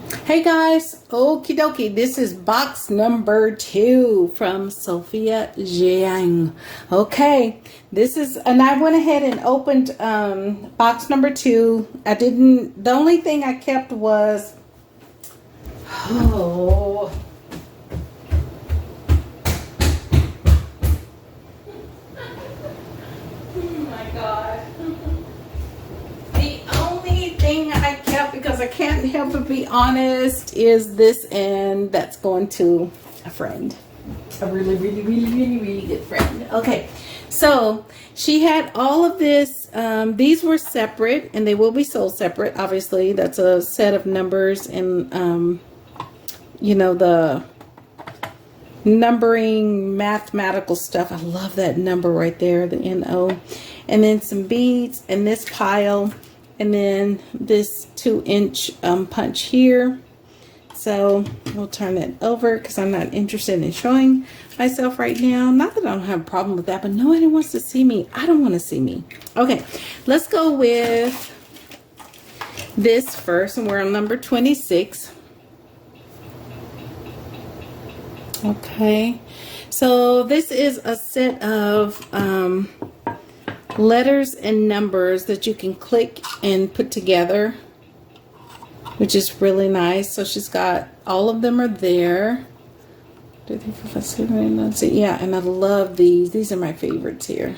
Hey guys, okie dokie, this is box number 2 from Sophia Jiang. Okay, this is, and I went ahead and opened box number 2. The only thing I kept was, oh my God. The only thing I kept, because I can't help but be honest, is this, and that's going to a friend. A really good friend. Okay, so she had all of this. These were separate, and they will be sold separate. Obviously, that's a set of numbers, and you know, the numbering mathematical stuff. I love that number right there, the NO. And then some beads, and this pile, and then this 2-inch punch here. So we'll turn that over because I'm not interested in showing myself right now. Not that I don't have a problem with that, but nobody wants to see me. I don't want to see me. Okay, let's go with this first, and we're on number 26. Okay, so this is a set of letters and numbers that you can click and put together, which is really nice. So she's got, all of them are there. Yeah, and I love these. These are my favorites here.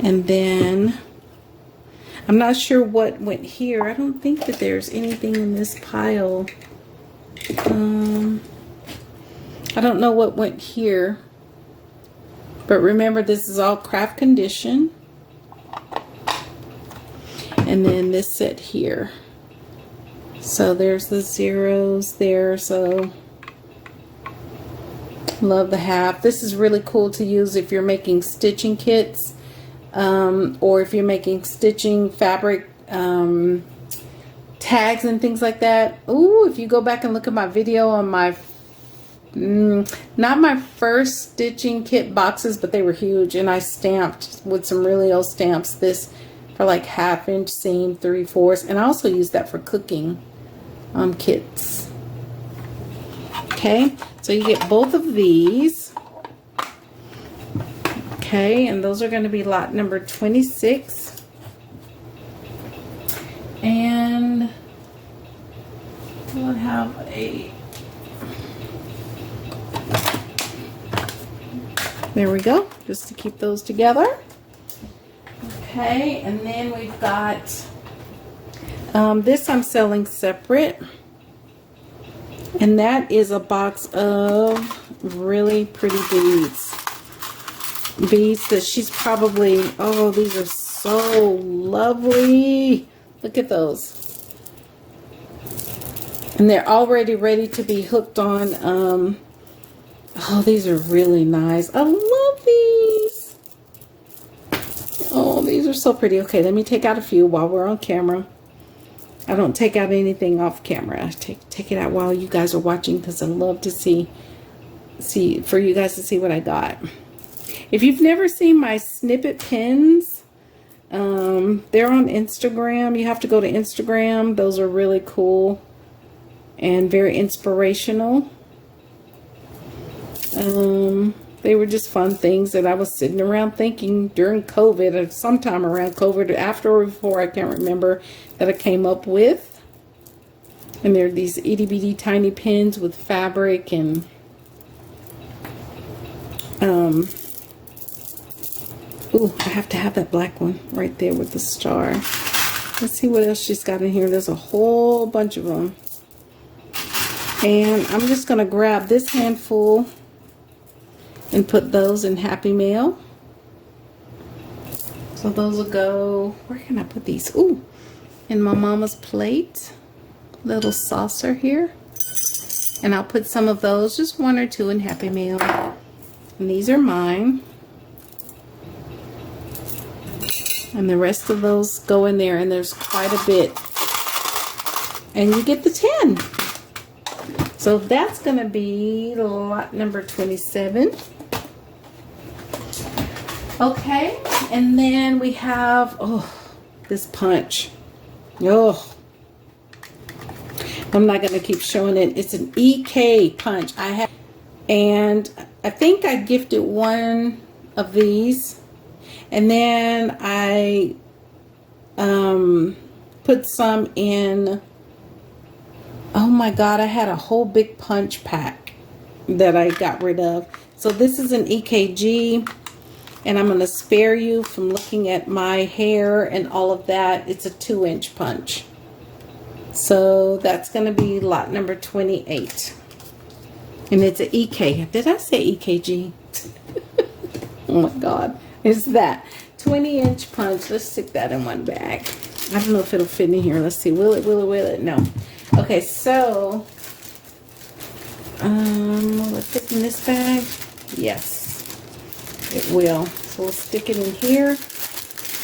And then I'm not sure what went here. I don't think that there's anything in this pile. I don't know what went here, but remember, this is all craft condition. And then this set here, so there's the zeros there. So love the half. This is really cool to use if you're making stitching kits, or if you're making stitching fabric tags and things like that. Ooh, if you go back and look at my video on my not my first stitching kit boxes, but they were huge, and I stamped with some really old stamps this for like 1/2 inch seam, 3/4, and I also use that for cooking kits. Okay, so you get both of these. Okay, and those are going to be lot number 26. And we'll have a, there we go, just to keep those together. Okay, and then we've got this I'm selling separate, and that is a box of really pretty beads. Beads that she's probably, oh, these are so lovely. Look at those. And they're already ready to be hooked on. Oh, these are really nice. I love these. Oh, these are so pretty. Okay, let me take out a few while we're on camera. I don't take out anything off camera. I take it out while you guys are watching, because I love to see for you guys to see what I got. If you've never seen my snippet pins, they're on Instagram. You have to go to Instagram. Those are really cool and very inspirational. They were just fun things that I was sitting around thinking during COVID, or sometime around COVID, after or before, I can't remember, that I came up with. And they're these itty bitty tiny pins with fabric, and ooh, I have to have that black one right there with the star. Let's see what else she's got in here. There's a whole bunch of them. And I'm just going to grab this handful and put those in Happy Mail. So those will go, where can I put these? Ooh, in my mama's plate. Little saucer here. And I'll put some of those, just 1 or 2, in Happy Mail. And these are mine. And the rest of those go in there, and there's quite a bit. And you get the 10. So that's going to be lot number 27. Okay, and then we have, oh, this punch. Oh, I'm not going to keep showing it. It's an EK punch. And I think I gifted one of these, and then I put some in. Oh my God, I had a whole big punch pack that I got rid of. So this is an EKG, and I'm going to spare you from looking at my hair and all of that. It's a 2-inch punch. So that's going to be lot number 28. And it's an EK. Did I say EKG? Oh my God. It's that 20-inch punch. Let's stick that in one bag. I don't know if it'll fit in here. Let's see. Will it? No. Okay, so will it fit in this bag? Yes, it will. So we'll stick it in here.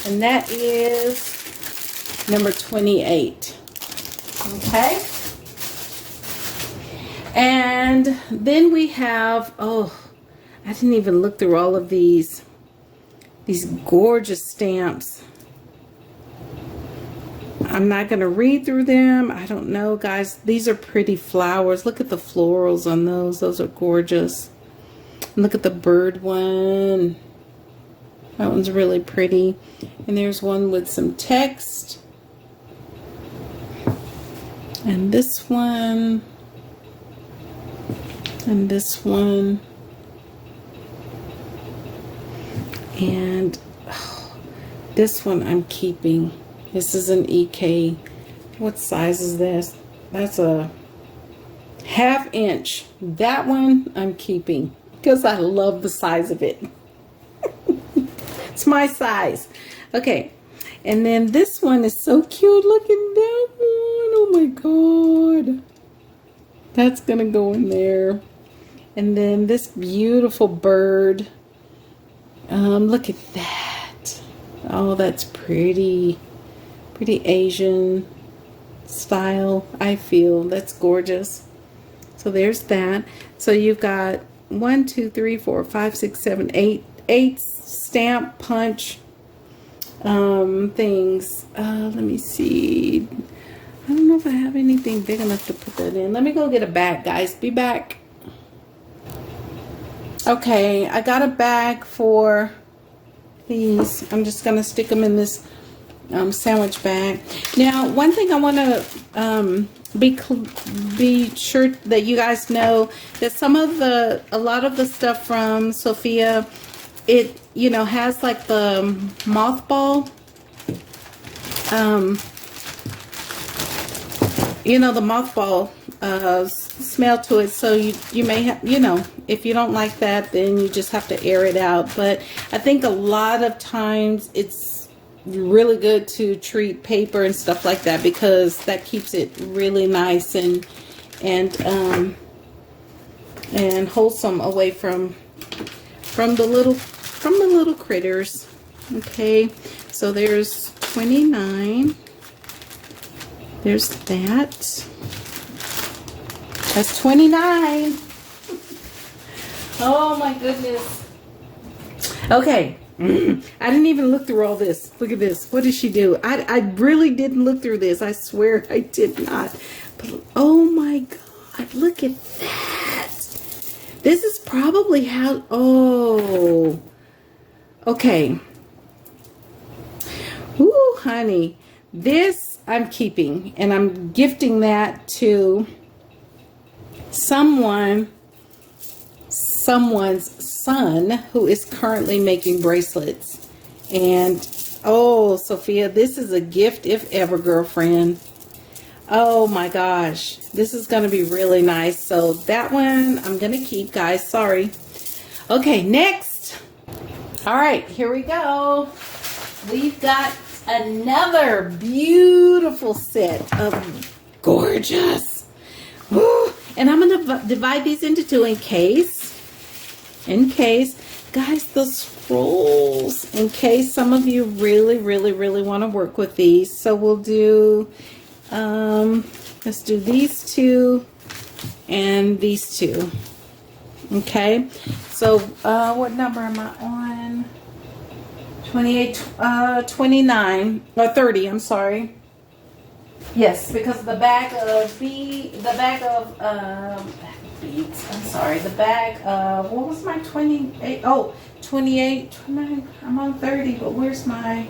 And that is number 28. Okay. And then we have, oh, I didn't even look through all of these gorgeous stamps. I'm not going to read through them. I don't know, guys. These are pretty flowers. Look at the florals on those. Those are gorgeous. And look at the bird one. That one's really pretty. And there's one with some text. And this one. And this one. And oh, this one I'm keeping. This is an EK. What size is this? That's a 1/2 inch. That one I'm keeping because I love the size of it. It's my size. Okay. And then this one is so cute. Look at that one. Oh my God. That's going to go in there. And then this beautiful bird. Look at that. Oh, that's pretty. Pretty Asian style, I feel. That's gorgeous. So there's that. So you've got 1, 2, 3, 4, 5, 6, 7, 8 stamp punch things. Let me see. I don't know if I have anything big enough to put that in. Let me go get a bag, guys. Be back. Okay, I got a bag for these. I'm just gonna stick them in this sandwich bag. Now, one thing I want to be sure that you guys know that a lot of the stuff from Sophia, it has like the mothball, the mothball smell to it. So you may have, if you don't like that, then you just have to air it out. But I think a lot of times it's really good to treat paper and stuff like that, because that keeps it really nice and wholesome away from the little critters. Okay, so there's 29. There's that. That's 29. Oh my goodness. Okay. I didn't even look through all this. Look at this. What did she do? I really didn't look through this. I swear I did not. But oh my God, look at that. This is probably how, oh. Okay. Ooh, honey. This I'm keeping, and I'm gifting that to someone's son who is currently making bracelets. And oh, Sophia, this is a gift if ever, girlfriend. Oh my gosh, this is gonna be really nice. So that one I'm gonna keep, guys. Sorry. Okay, next. All right, here we go. We've got another beautiful set of gorgeous. Woo. And I'm gonna divide these into two in case, guys, the scrolls, in case some of you really want to work with these. So we'll do, let's do these two and these two. Okay, so what number am I on? 28, 29, or 30, I'm sorry. Yes, because the bag of beads. I'm sorry, the bag of, what was my 28? Oh, 28, 29. I'm on 30, but where's my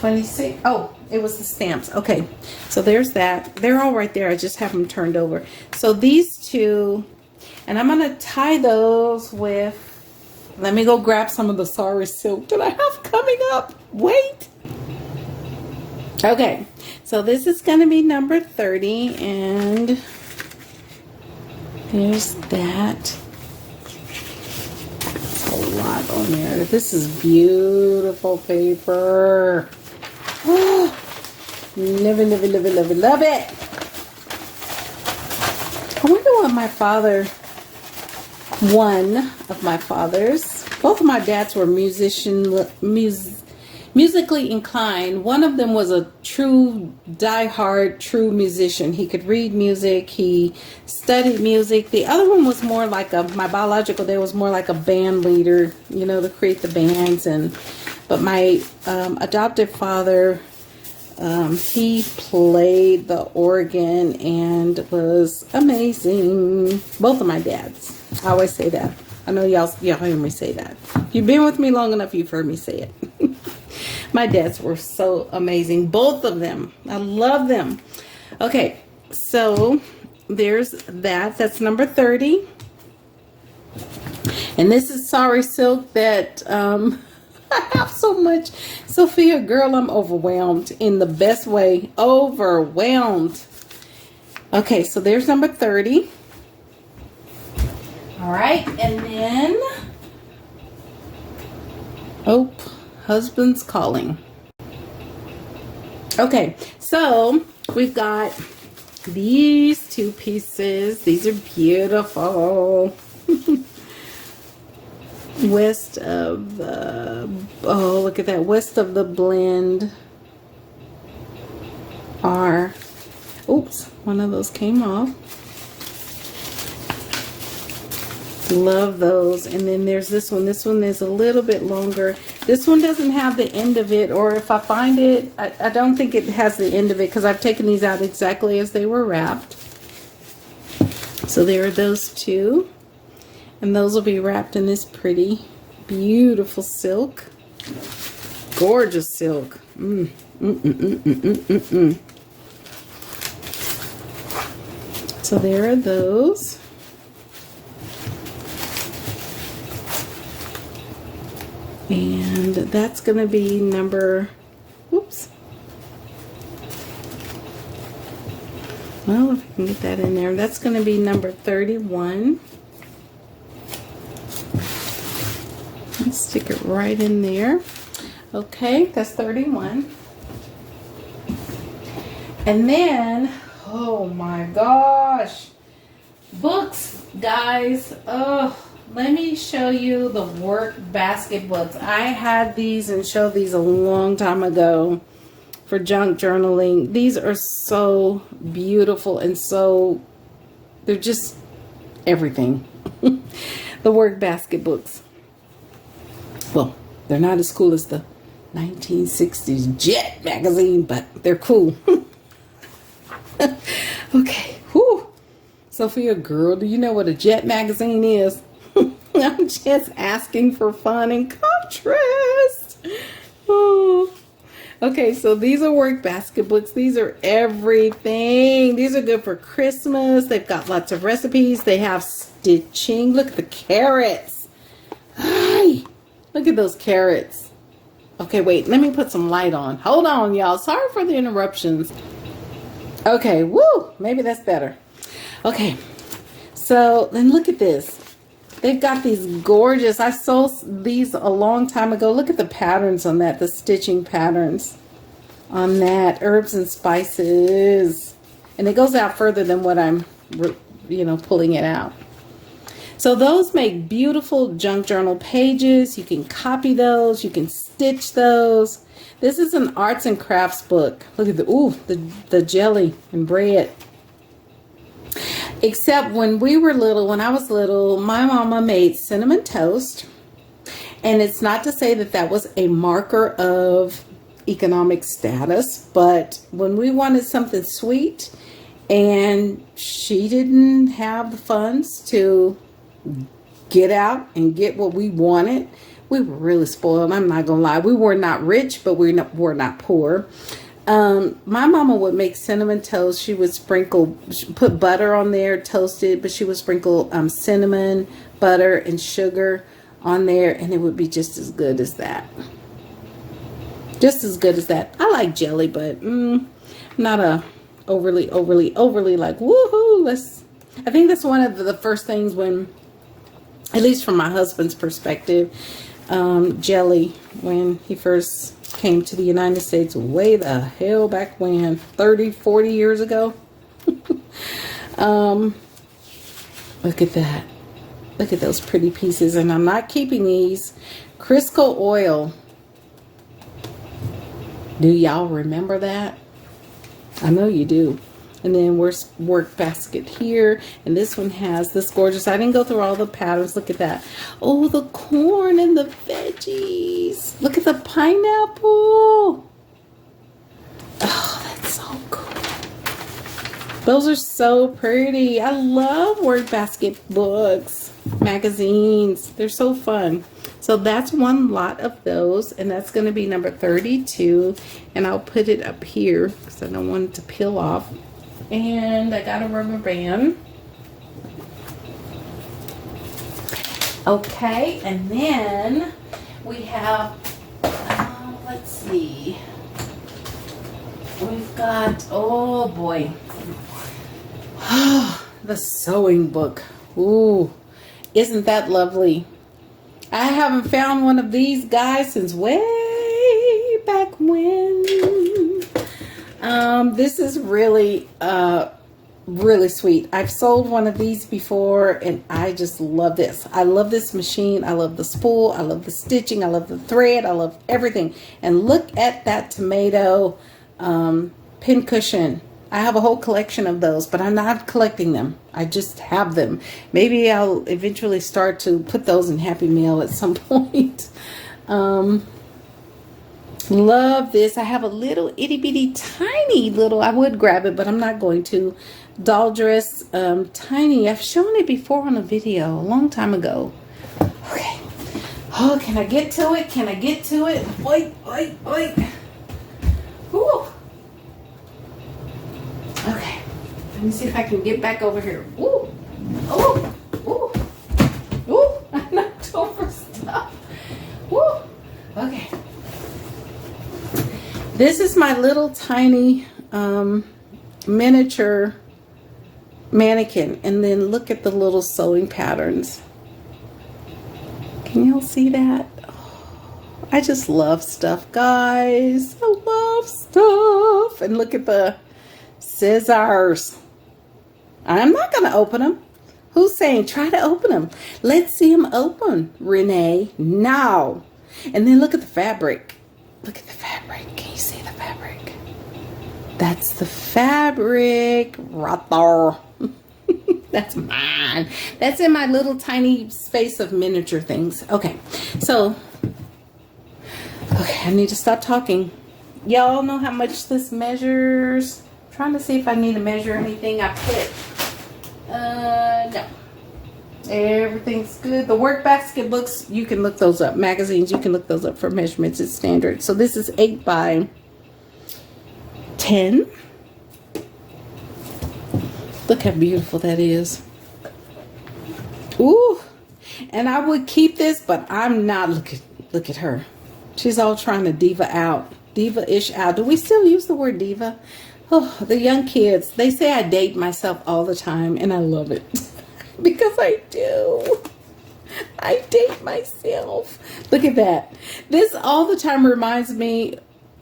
26? Oh, it was the stamps. Okay, so there's that. They're all right there. I just have them turned over. So these two, and I'm gonna tie those with, let me go grab some of the sorry silk that I have coming up. Wait. Okay, so this is gonna be number 30, and there's that. That's a lot on there. This is beautiful paper. Oh, love it, love it, love it, love it, love it. I wonder what my father, one of my fathers, both of my dads were musically inclined. One of them was a true, die-hard, true musician. He could read music. He studied music. The other one was more like my biological dad was more like a band leader, you know, to create the bands. But my adoptive father, he played the organ and was amazing. Both of my dads. I always say that. I know y'all hear me say that. If you've been with me long enough, you've heard me say it. My dads were so amazing. Both of them. I love them. Okay, so there's that. That's number 30. And this is sorry silk that I have so much. Sophia, girl, I'm overwhelmed in the best way. Overwhelmed. Okay, so there's number 30. All right, and then, oh, husband's calling. Okay, so we've got these two pieces. These are beautiful. West of the, oh, look at that. West of the blend are, oops, one of those came off. Love those. And then there's this one. This one is a little bit longer. This one doesn't have the end of it, or if I find it, I don't think it has the end of it because I've taken these out exactly as they were wrapped. So there are those two. And those will be wrapped in this pretty, beautiful silk. Gorgeous silk. So there are those. And that's going to be number, whoops. Well, if I can get that in there, that's going to be number 31. Let's stick it right in there. Okay, that's 31. And then, oh my gosh, books, guys. Oh, let me show you the work basket books. I had these and showed these a long time ago for junk journaling. These are so beautiful and so, they're just everything. The work basket books. Well, they're not as cool as the 1960s Jet magazine, but they're cool. Okay. Whew. Sophia, girl, do you know what a Jet magazine is? I'm just asking for fun and contrast. Oh. Okay, so these are work basket books. These are everything. These are good for Christmas. They've got lots of recipes. They have stitching. Look at the carrots. Hi. Look at those carrots. Okay, wait. Let me put some light on. Hold on, y'all. Sorry for the interruptions. Okay, woo. Maybe that's better. Okay. So, then look at this. They've got these gorgeous, I sold these a long time ago. Look at the patterns on that, the stitching patterns on that. Herbs and spices. And it goes out further than what I'm, pulling it out. So those make beautiful junk journal pages. You can copy those. You can stitch those. This is an arts and crafts book. Look at the jelly and bread. Except when we were little, when I was little, my mama made cinnamon toast. And it's not to say that that was a marker of economic status, but when we wanted something sweet and she didn't have the funds to get out and get what we wanted, we were really spoiled. I'm not gonna lie. We were not rich, but we're not poor. My mama would make cinnamon toast. She would put butter on there, toast it, but she would sprinkle cinnamon, butter, and sugar on there, and it would be just as good as that. Just as good as that. I like jelly, but not a overly like woohoo. I think that's one of the first things when, at least from my husband's perspective, jelly, when he first came to the United States way the hell back when, 30-40 years ago. Look at that. Look at those pretty pieces. And I'm not keeping these. Crisco oil. Do y'all remember that? I know you do. And then work basket here. And this one has this gorgeous, I didn't go through all the patterns. Look at that. Oh, the corn and the veggies. Look at the pineapple. Oh, that's so cool. Those are so pretty. I love work basket books, magazines. They're so fun. So that's one lot of those, and that's going to be number 32. And I'll put it up here because I don't want it to peel off. And I got a rubber band. Okay, and then we have, let's see. We've got, oh boy. The sewing book. Ooh, isn't that lovely? I haven't found one of these guys since way back when. This is really, really sweet. I've sold one of these before, and I just love this. I love this machine. I love the spool. I love the stitching. I love the thread. I love everything. And look at that tomato pin cushion. I have a whole collection of those, but I'm not collecting them. I just have them. Maybe I'll eventually start to put those in Happy Meal at some point. Love this. I have a little itty bitty tiny little, I would grab it, but I'm not going to. Doll dress, tiny. I've shown it before on a video a long time ago. Okay. Oh, can I get to it? Can I get to it? Wait. Whew. Okay, let me see if I can get back over here. Ooh, I knocked over stuff. Woo, okay. This is my little tiny miniature mannequin, and then look at the little sewing patterns. Can y'all see that? Oh, I just love stuff, guys. I love stuff. And look at the scissors. I'm not going to open them. Who's saying try to open them? Let's see them open, Renee. Now. And then look at the fabric. Look at the fabric. Can you see the fabric? That's the fabric right there. That's mine. That's in my little tiny space of miniature things. Okay. So, okay, I need to stop talking. Y'all know how much this measures? I'm trying to see if I need to measure anything I put. No. Everything's good. The work basket books, you can look those up. Magazines, you can look those up for measurements. It's standard. So this is 8 by 10. Look how beautiful that is. Ooh. And I would keep this, but I'm not. Look at her. She's all trying to diva out. Diva-ish out. Do we still use the word diva? Oh, the young kids, they say I date myself all the time, and I love it. Because I do. I date myself. Look at that. This all the time reminds me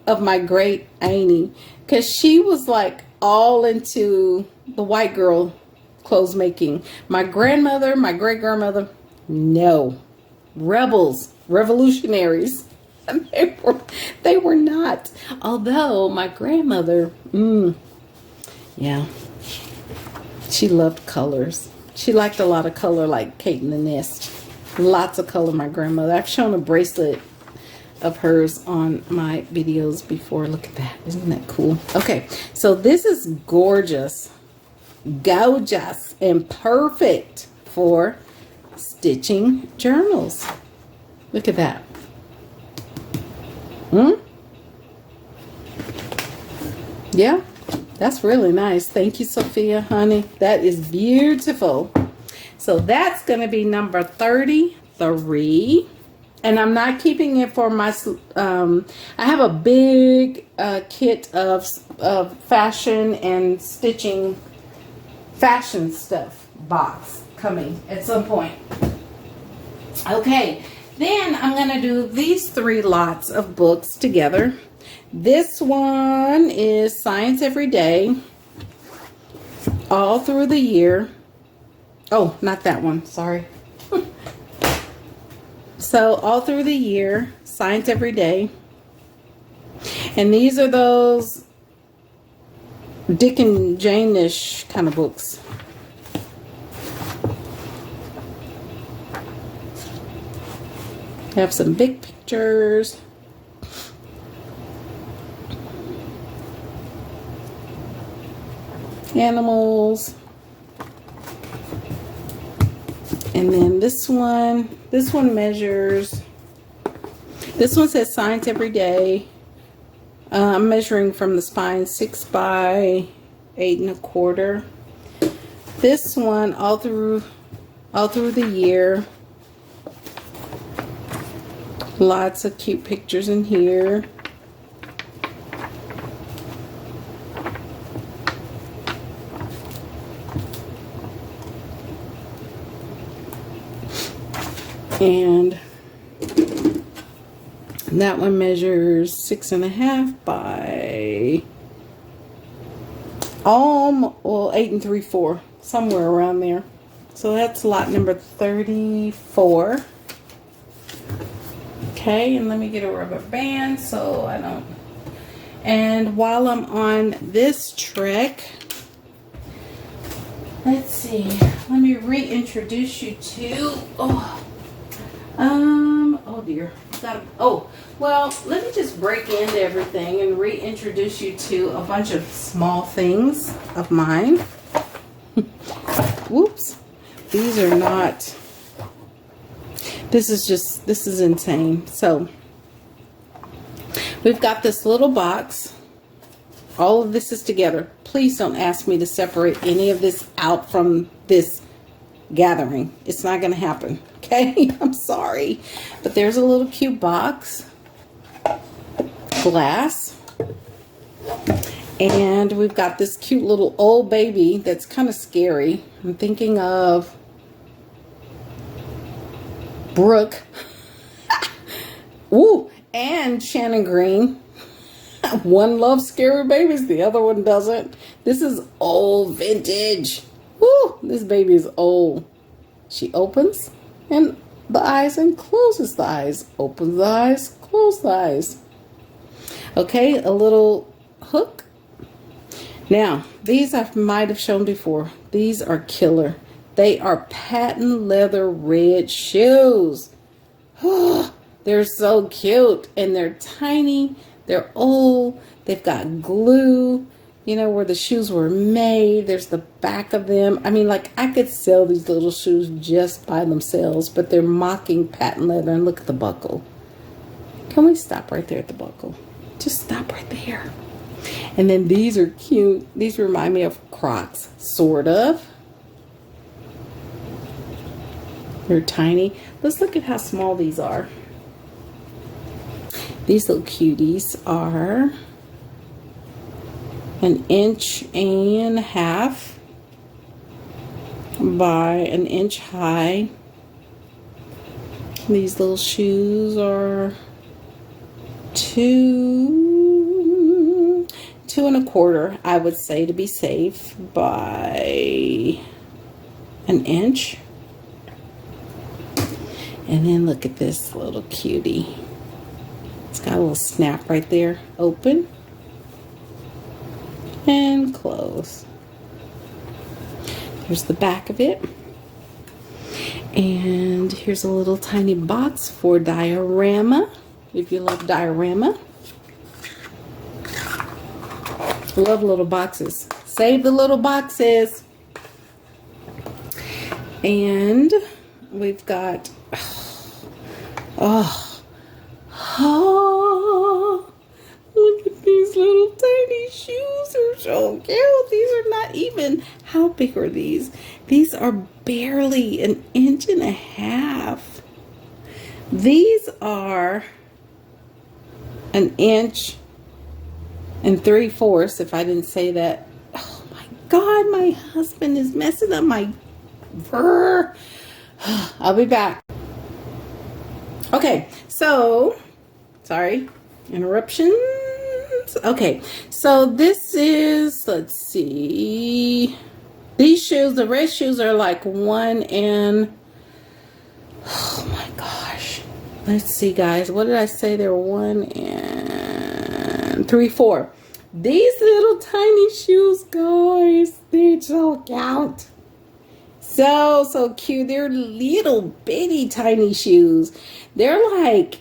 of my great Annie, because she was like all into the white girl clothes making. My grandmother, my great grandmother, no. Rebels, revolutionaries. They were not. Although my grandmother, yeah, she loved colors. She liked a lot of color, like Kate in the Nest. Lots of color, my grandmother. I've shown a bracelet of hers on my videos before. Look at that. Isn't that cool? Okay, so this is gorgeous. Gorgeous and perfect for stitching journals. Look at that. Yeah, that's really nice. Thank you, Sophia, honey. That is beautiful. So that's going to be number 33. And I'm not keeping it for my, I have a big kit of fashion and stitching fashion stuff box coming at some point. Okay, then I'm going to do these 3 lots of books together. This one is Science Every Day, all through the year. Oh, not that one, sorry. So all through the year, Science Every Day. And these are those Dick and Jane-ish kind of books. Have some big pictures. Animals. And then this one measures, this one says Science Every Day. I'm measuring from the spine 6 by 8 1/4. This one all through the year. Lots of cute pictures in here. And that one measures 6 1/2 by 8 3/4, somewhere around there. So that's lot number 34. Okay, and let me get a rubber band so I don't. And while I'm on this trick, let's see. Let me reintroduce you to. Oh dear. Well, let me just break into everything and reintroduce you to a bunch of small things of mine. Whoops. These are not. This is insane. So, we've got this little box. All of this is together. Please don't ask me to separate any of this out from this gathering. It's not going to happen. Okay? I'm sorry. But there's a little cute box. Glass. And we've got this cute little old baby that's kind of scary. I'm thinking of Brooke. Ooh, and Shannon Green. One loves scary babies, the other one doesn't. This is old vintage. Woo, this baby is old. She opens and the eyes and closes the eyes. Opens the eyes, close the eyes. Okay, a little hook. Now, these I might have shown before. These are killer. They are patent leather red shoes. They're so cute and they're tiny. They're old. They've got glue, you know, where the shoes were made. There's the back of them. I mean, like, I could sell these little shoes just by themselves, but they're mocking patent leather. And look at the buckle. Can we stop right there at the buckle? Just stop right there. And then these are cute. These remind me of Crocs, sort of. They're tiny. Let's look at how small these are. These little cuties are 1.5 inches by 1 inch high. These little shoes are 2 1/4, I would say, to be safe, by 1 inch. And then look at this little cutie. It's got a little snap right there. Open and close. Here's the back of it. And here's a little tiny box for diorama, if you love diorama. Love little boxes. Save the little boxes. And we've got, oh, look at these little tiny shoes. They're so cute. These are not even, how big are these? These are barely an inch and a half. These are an inch and 3/4, if I didn't say that. Oh my God, my husband is messing up my fur. I'll be back. Okay, so, sorry, interruptions. Okay, so this is, let's see, these shoes, the red shoes are like 1 and, oh my gosh, let's see guys, what did I say? They're 1 and 3/4. These little tiny shoes, guys, they're so cute. So cute. They're little bitty tiny shoes. They're like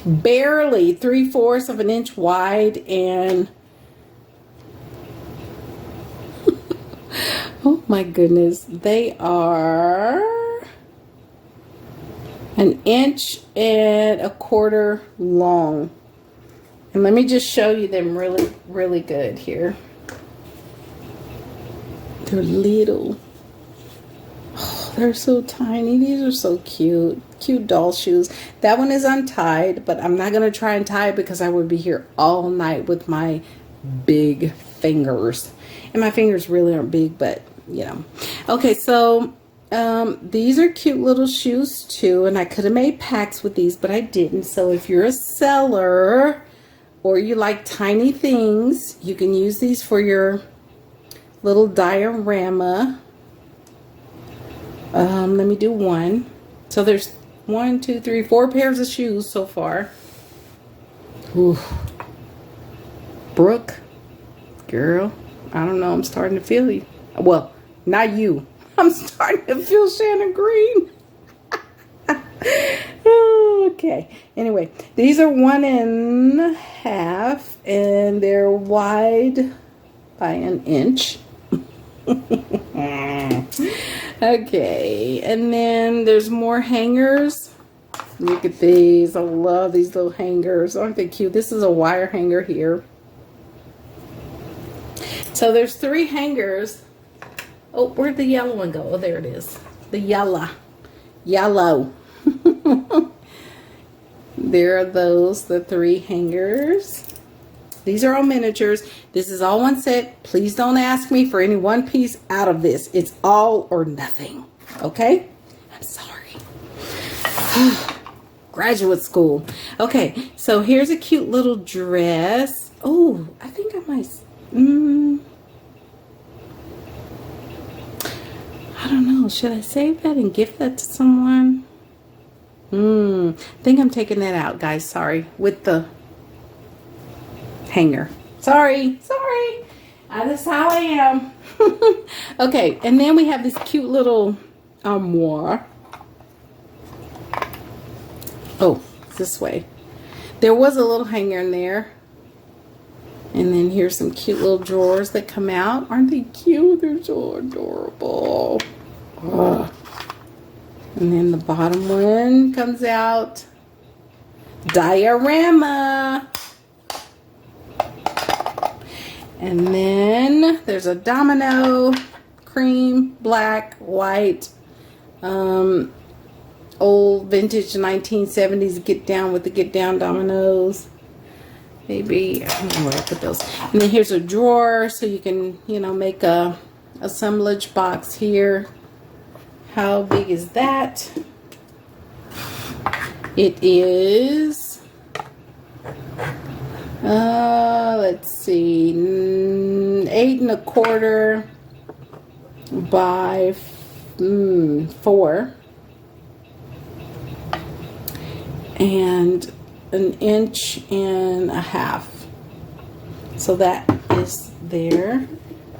barely 3/4 of an inch wide, and oh my goodness, they are 1.25 inches long. And let me just show you them really good here. They're little. Oh, they're so tiny. These are so cute. Cute doll shoes. That one is untied, but I'm not going to try and tie it because I would be here all night with my big fingers. And my fingers really aren't big, but you know. Okay, so these are cute little shoes too. And I could have made packs with these, but I didn't. So if you're a seller or you like tiny things, you can use these for your little diorama. Let me do one. So there's 1, 2, 3, 4 pairs of shoes so far. Ooh. Brooke, girl, I don't know. I'm starting to feel you. Well, not you. I'm starting to feel Shannon Green. Okay. Anyway, these are 1.5, and they're wide by 1 inch. Okay, and then there's more hangers. Look at these. I love these little hangers. Aren't they cute? This is a wire hanger here. So there's 3 hangers. Oh, where'd the yellow one go? Oh, there it is. The yellow. There are those, the 3 hangers. These are all miniatures. This is all one set. Please don't ask me for any one piece out of this. It's all or nothing. Okay? I'm sorry. Graduate school. Okay, so here's a cute little dress. Oh, I think I might... I don't know. Should I save that and gift that to someone? I think I'm taking that out, guys. Sorry. With the hanger. Sorry. That's how I am. Okay, and then we have this cute little armoire. Oh, this way. There was a little hanger in there. And then here's some cute little drawers that come out. Aren't they cute? They're so adorable. Oh. And then the bottom one comes out. Diorama. And then there's a domino, cream, black, white, old vintage 1970s get down with the get down dominoes. Maybe, I don't know where I put those. And then here's a drawer so you can, you know, make a assemblage box here. How big is that? It is, let's see, 8.25 by 4, and 1.5 inches. So that is there.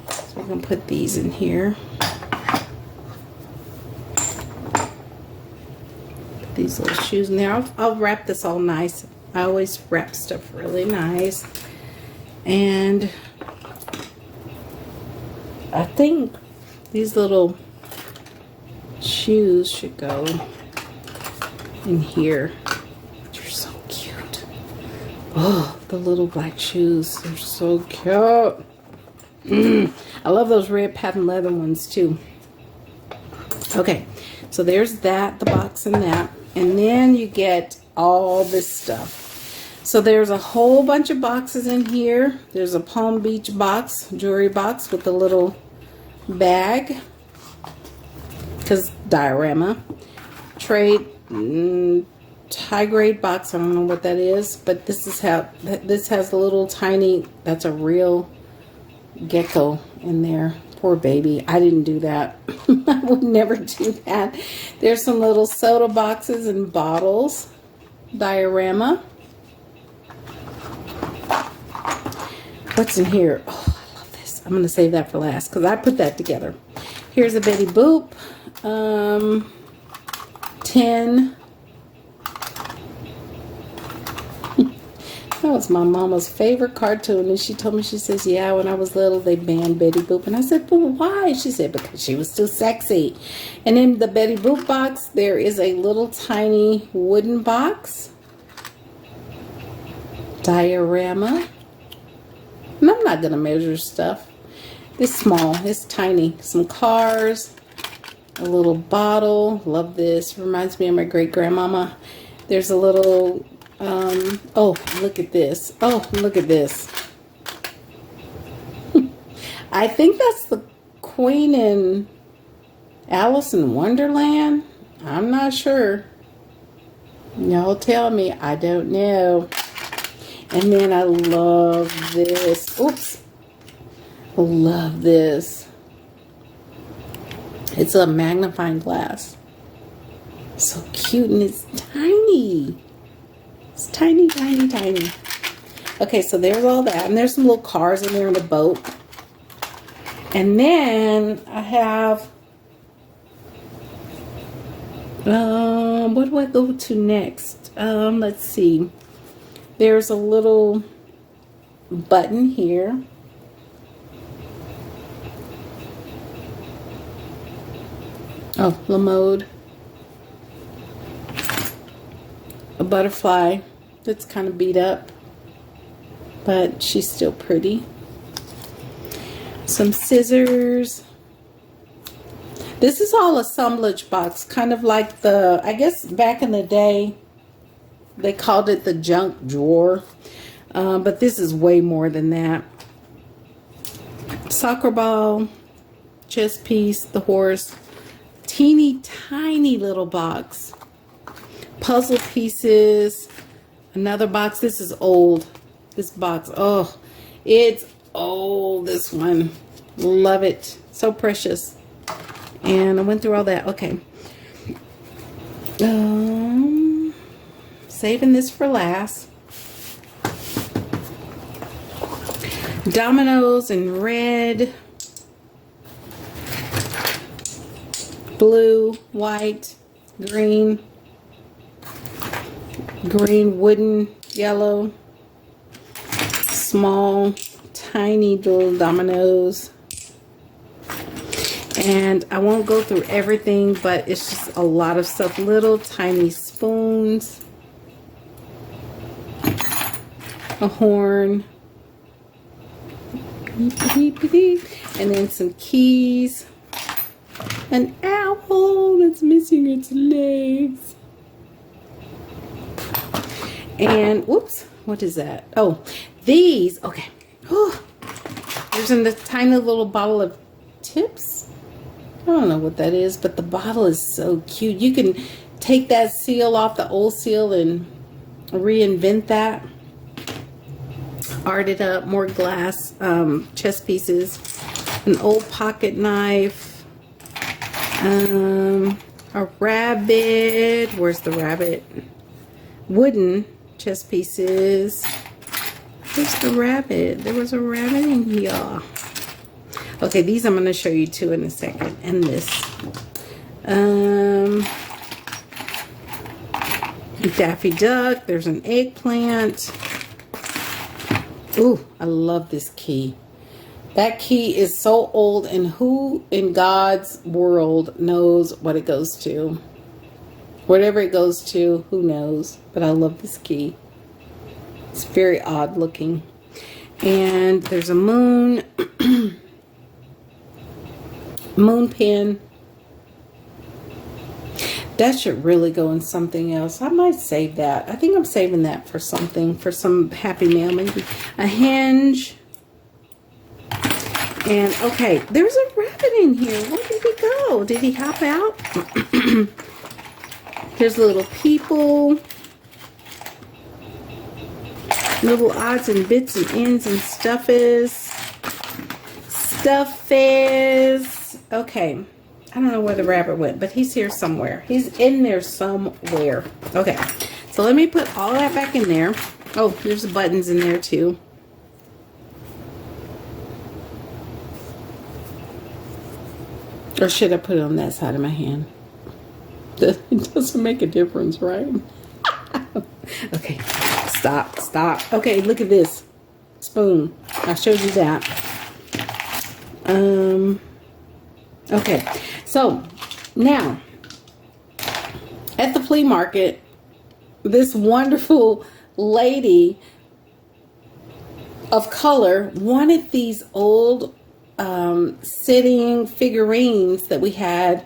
So we're gonna put these in here. these little shoes in there. I'll wrap this all nice. I always wrap stuff really nice. And I think these little shoes should go in here. They're so cute. Oh, the little black shoes. They're so cute. I love those red patent leather ones too. Okay, so there's that, the box and that. And then you get all this stuff. So there's a whole bunch of boxes in here. There's a Palm Beach box, jewelry box with a little bag. Because diorama. Trade high grade box. I don't know what that is. But this is how, this has a little tiny, that's a real gecko in there. Poor baby. I didn't do that. I would never do that. There's some little soda boxes and bottles. Diorama. What's in here? Oh, I love this. I'm going to save that for last because I put that together. Here's a Betty Boop. 10. That was my mama's favorite cartoon, and she told me, she says, yeah, when I was little they banned Betty Boop. And I said, but why? She said, because she was too sexy. And in the Betty Boop box there is a little tiny wooden box. Diorama. And I'm not gonna measure stuff. It's small, it's tiny. Some cars, a little bottle. Love this. Reminds me of my great grandmama. There's a little oh, look at this. Oh, look at this. I think that's the Queen in Alice in Wonderland. I'm not sure. Y'all tell me. I don't know. And then I love this. Oops. I love this. It's a magnifying glass. So cute, and it's tiny. It's tiny, tiny, tiny. Okay, so there's all that. And there's some little cars in there in the boat. And then I have, what do I go to next? Let's see. There's a little button here. Oh, Lamode. A butterfly that's kind of beat up, but she's still pretty. Some scissors. This is all assemblage box, kind of like the, I guess back in the day they called it the junk drawer, but this is way more than that. Soccer ball, chess piece, the horse, teeny tiny little box. Puzzle pieces, another box. This is old. This box, oh, it's old. This one, love it, so precious. And I went through all that. Okay, saving this for last. Dominoes in red, blue, white, green, wooden, yellow, small, tiny little dominoes. And I won't go through everything, but it's just a lot of stuff. Little tiny spoons, a horn, and then some keys, an owl that's missing its legs. And whoops, what is that? Oh, these. Okay. Oh, there's a tiny little bottle of tips. I don't know what that is, but the bottle is so cute. You can take that seal off, the old seal, and reinvent that. Art it up. More glass, chess pieces, an old pocket knife, a rabbit. Where's the rabbit? Wooden chess pieces. Where's the rabbit? There was a rabbit in here. Okay, these I'm going to show you too in a second. And this. Daffy Duck. There's an eggplant. Ooh, I love this key. That key is so old, and who in God's world knows what it goes to? Whatever it goes to, who knows? But I love this key. It's very odd looking. And there's a moon. Moon pin. That should really go in something else. I might save that. I think I'm saving that for something, for some happy mail, maybe. A hinge. And, okay, there's a rabbit in here. Where did he go? Did he hop out? Here's little people. Little odds and bits and ends and stuffies. Okay. I don't know where the rabbit went, but he's here somewhere. He's in there somewhere. Okay. So let me put all that back in there. Oh, there's the buttons in there too. Or should I put it on that side of my hand? It doesn't make a difference, right? Okay. Stop. Okay, look at this. Spoon. I showed you that. Okay. So, now, at the flea market, this wonderful lady of color wanted these old sitting figurines that we had.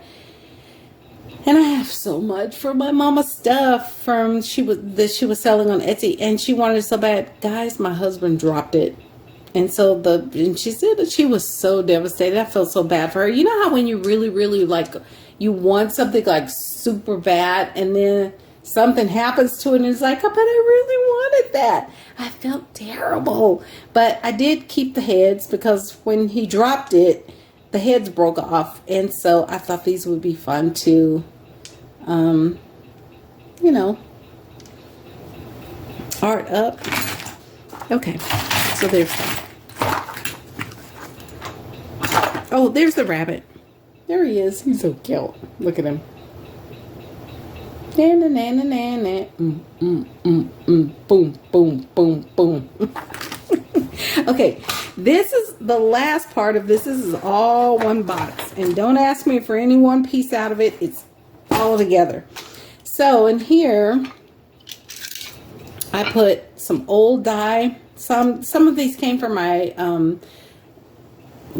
And I have so much for my mama stuff from she was selling on Etsy, and she wanted it so bad. Guys, my husband dropped it. And so and she said that she was so devastated. I felt so bad for her. You know how when you really, really like, you want something like super bad, and then something happens to it, and it's like, but I really wanted that. I felt terrible. But I did keep the heads, because when he dropped it, the heads broke off. And so I thought these would be fun to, you know, art up. Okay, so there's that. Oh, there's the rabbit. There he is. He's so cute. Look at him. Boom, boom, boom, boom. Okay, this is the last part of this. This is all one box. And don't ask me for any one piece out of it. It's all together. So in here, I put some old dye. Some of these came from my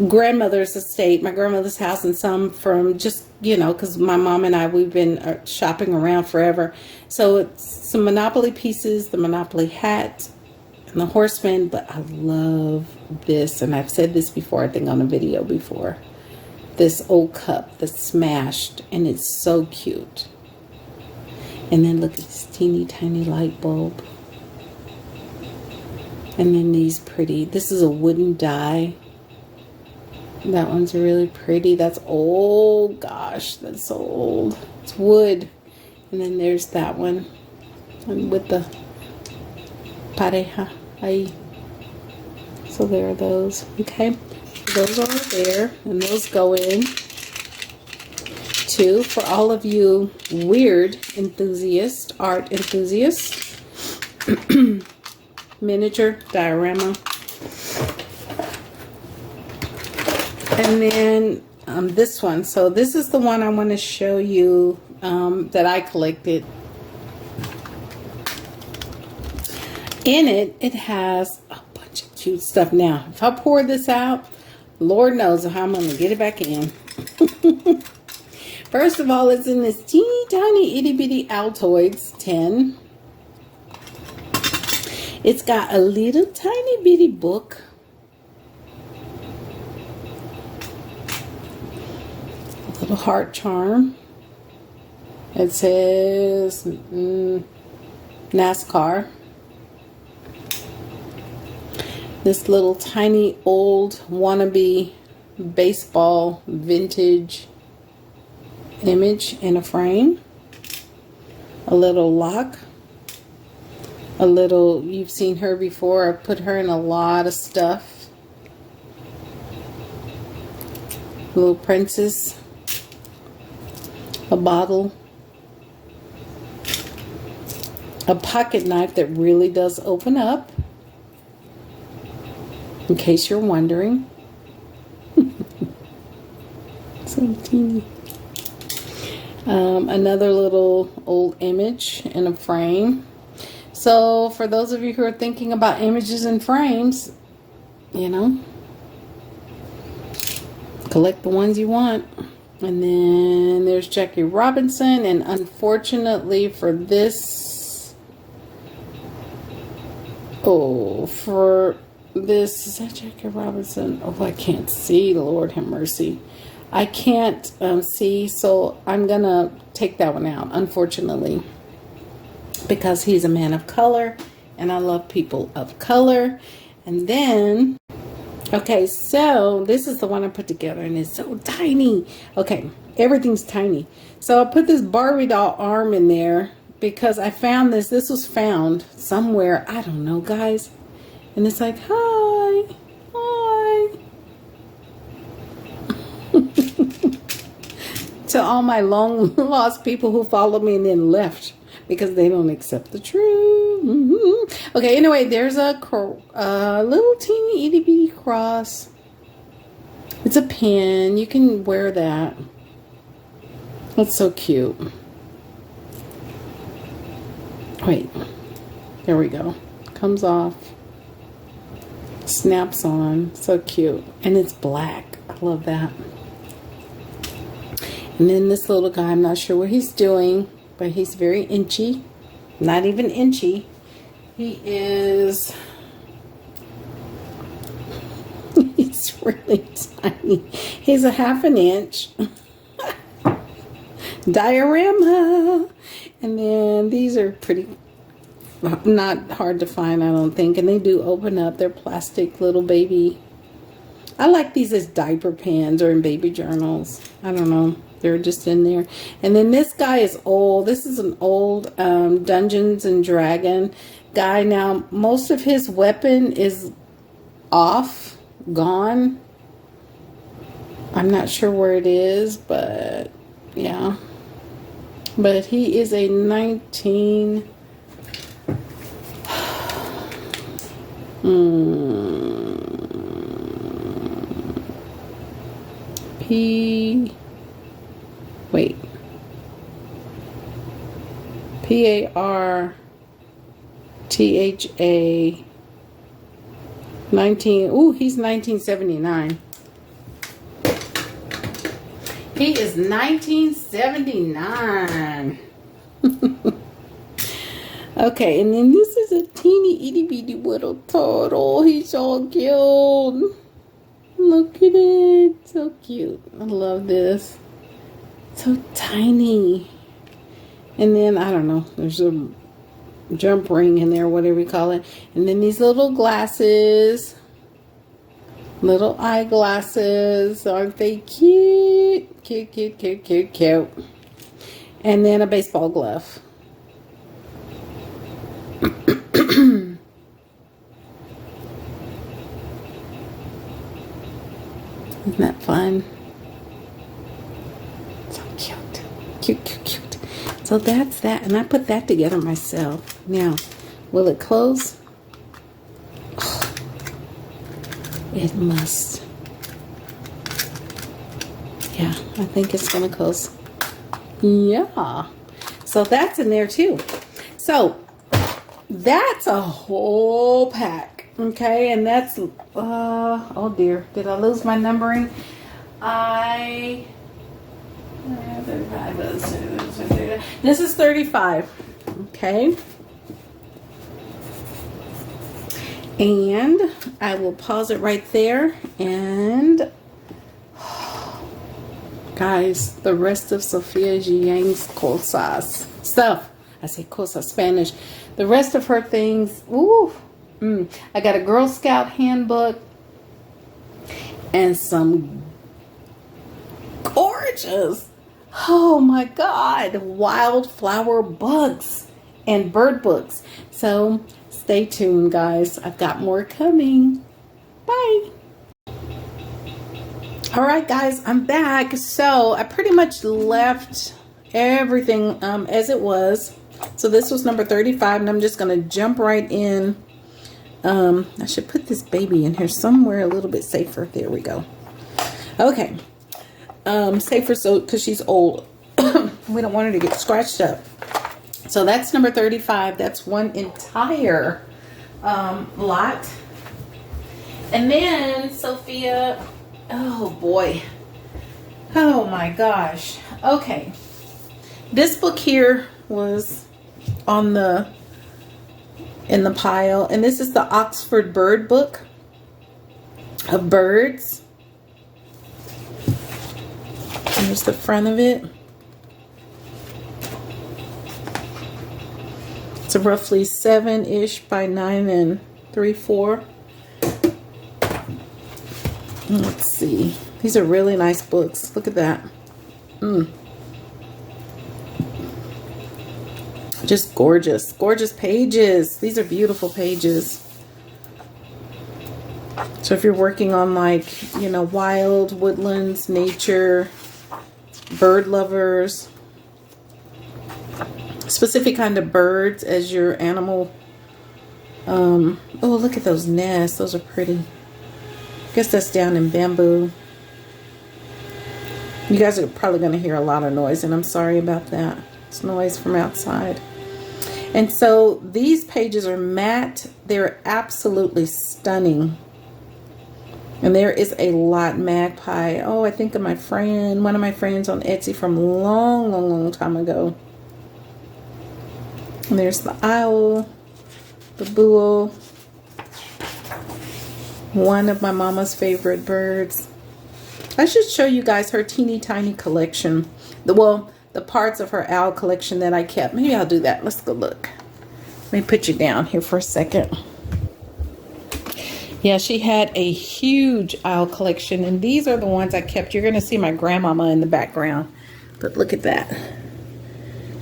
grandmother's estate, my grandmother's house, and some from just, you know, because my mom and I, we've been shopping around forever. So it's some Monopoly pieces, the Monopoly hat, and the horseman. But I love this, and I've said this before, I think on a video before. This old cup that's smashed, and it's so cute. And then look at this teeny tiny light bulb. And then these pretty, this is a wooden die. That one's really pretty. That's old. Gosh, that's so old. It's wood. And then there's that one. And with the pareja ahí. So there are those. Okay. Those are there. And those go in too for all of you weird enthusiasts, art enthusiasts. Miniature diorama. And then this one. So this is the one I want to show you that I collected. In it, it has a bunch of cute stuff. Now, if I pour this out, Lord knows how I'm going to get it back in. First of all, it's in this teeny tiny itty bitty Altoids tin. It's got a little tiny bitty book. A little heart charm. It says NASCAR. This little tiny old wannabe baseball vintage image in a frame. A little lock. A little, you've seen her before. I've put her in a lot of stuff. A little princess. A bottle. a pocket knife that really does open up, in case you're wondering. So teeny. Another little old image in a frame. So for those of you who are thinking about images in frames, you know, collect the ones you want. And then there's Jackie Robinson, and unfortunately for this, is that Jackie Robinson? Oh, I can't see, Lord have mercy. I can't see, so I'm gonna take that one out, unfortunately, because he's a man of color, and I love people of color. And then, okay, so this is the one I put together, and it's so tiny. Okay, everything's tiny. So I put this Barbie doll arm in there because I found this. This was found somewhere. I don't know, guys. And it's like, hi, hi. To all my long lost people who followed me and then left because they don't accept the truth. Okay, anyway, there's a little teeny itty bitty cross. It's a pin. You can wear that. That's so cute. Wait, there we go. Comes off. Snaps on. So cute. And it's black. I love that. And then this little guy, I'm not sure what he's doing, but he's very inchy. Not even inchy. He is... he's really tiny. He's a ½ an inch. Diorama. And then these are pretty... not hard to find, I don't think. And they do open up. They're plastic little baby. I like these as diaper pans or in baby journals. I don't know. They're just in there. And then this guy is old. This is an old Dungeons and Dragon guy. Now, most of his weapon is off, gone. I'm not sure where it is, but yeah. But he is a 19... Wait. PARTHA 19. Ooh, he's 1979. He is 1979. Okay, and then this is a teeny itty bitty little turtle. He's so cute. Look at it. So cute. I love this. So tiny. And then, I don't know, there's a jump ring in there, whatever you call it. And then these little glasses. Little eyeglasses. Aren't they cute? Cute, cute, cute, cute, cute. And then a baseball glove. Isn't that fun? So cute. Cute, cute, cute. So that's that. And I put that together myself. Now, will it close? Oh, it must. Yeah, I think it's going to close. Yeah. So that's in there too. So that's a whole pack. Okay, and that's, oh dear, did I lose my numbering? This is 35, okay? And I will pause it right there, and guys, the rest of Sophia Jiang's cosas stuff. I say cosas, Spanish. The rest of her things, ooh. I got a Girl Scout handbook and some gorgeous, oh my God, wildflower books and bird books. So stay tuned, guys. I've got more coming. Bye. All right, guys, I'm back. So I pretty much left everything as it was. So this was number 35, and I'm just going to jump right in. I should put this baby in here somewhere a little bit safer. There we go. Okay. Safer so because she's old. We don't want her to get scratched up. So that's number 35. That's one entire lot. And then Sophia, oh boy. Oh my gosh. Okay. This book here was in the pile, and this is the Oxford Bird Book of birds. Here's the front of it. It's a roughly 7-ish by 9 3/4. Let's see. These are really nice books. Look at that. Just gorgeous. Gorgeous pages. These are beautiful pages. So if you're working on, like, you know, wild woodlands, nature, bird lovers, specific kind of birds as your animal. Oh, look at those nests. Those are pretty. I guess that's down in bamboo. You guys are probably going to hear a lot of noise, and I'm sorry about that. It's noise from outside. And so these pages are matte. They're absolutely stunning. And there is a lot. Magpie. Oh, I think of my friend, one of my friends on Etsy from a long, long, long time ago. And there's the owl, the bull, one of my mama's favorite birds. I should show you guys her teeny tiny collection. The parts of her owl collection that I kept. Maybe I'll do that. Let's go look. Let me put you down here for a second. Yeah, she had a huge owl collection, and these are the ones I kept. You're going to see my grandmama in the background, but look at that.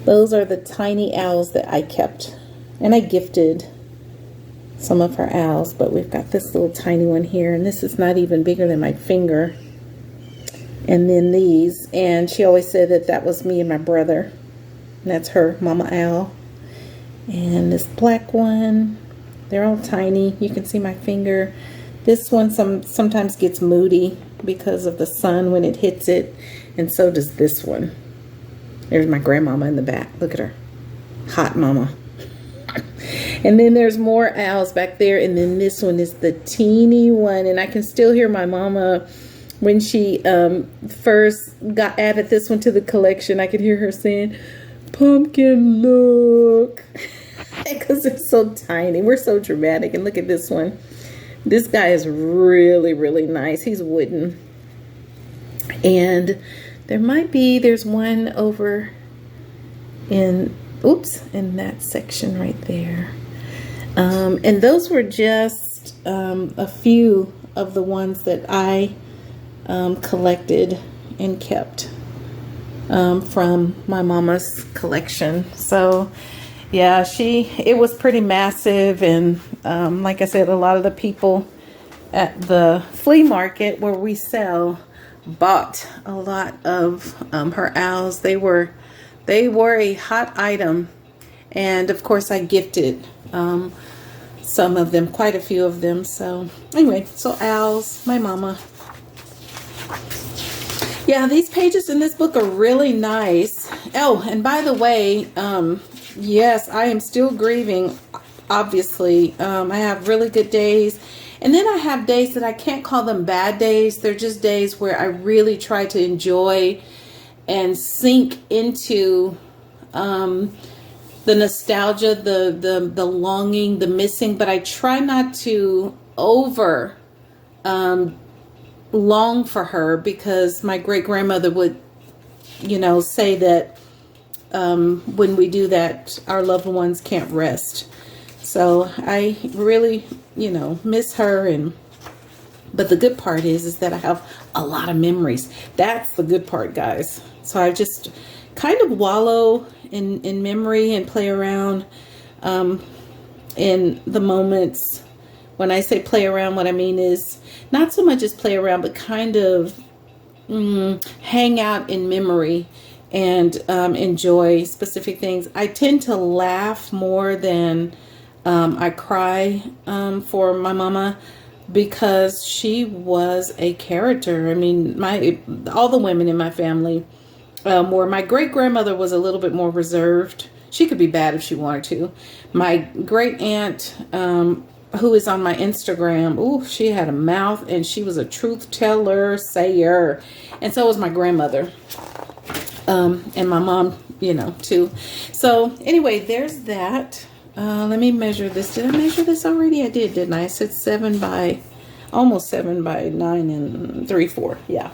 Those are the tiny owls that I kept, and I gifted some of her owls, but we've got this little tiny one here, and this is not even bigger than my finger. And then these, and she always said that that was me and my brother. And that's her, Mama Owl. And this black one, they're all tiny. You can see my finger. This one sometimes gets moody because of the sun when it hits it, and so does this one. There's my grandmama in the back. Look at her. Hot mama. And then there's more owls back there, and then this one is the teeny one, and I can still hear my mama when she first added this one to the collection. I could hear her saying, "Pumpkin, look," because they're so tiny. We're so dramatic. And look at this one. This guy is really, really nice. He's wooden. And there's one over in that section right there. And those were just a few of the ones that I collected and kept from my mama's collection. So yeah, it was pretty massive, and like I said, a lot of the people at the flea market where we sell bought a lot of her owls. They were a hot item, and of course I gifted some of them, quite a few of them. So anyway, so owls, my mama. Yeah, these pages in this book are really nice. Oh, and by the way, yes, I am still grieving, obviously. I have really good days, and then I have days that I can't call them bad days. They're just days where I really try to enjoy and sink into the nostalgia, the longing, the missing, but I try not to over long for her, because my great grandmother would, say that when we do that, our loved ones can't rest. So I really, miss her. But the good part is that I have a lot of memories. That's the good part, guys. So I just kind of wallow in memory and play around in the moments. When I say play around, what I mean is not so much as play around, but kind of hang out in memory and enjoy specific things. I tend to laugh more than I cry for my mama, because she was a character. I mean, all the women in my family were. My great grandmother was a little bit more reserved. She could be bad if she wanted to. My great aunt, who is on my Instagram, ooh, she had a mouth, and she was a truth teller, sayer, and so was my grandmother, and my mom, you know, too. So anyway, there's that. Let me measure this. Did I measure this already? I did, didn't I? I said almost 7 by 9 and 3/4. Yeah.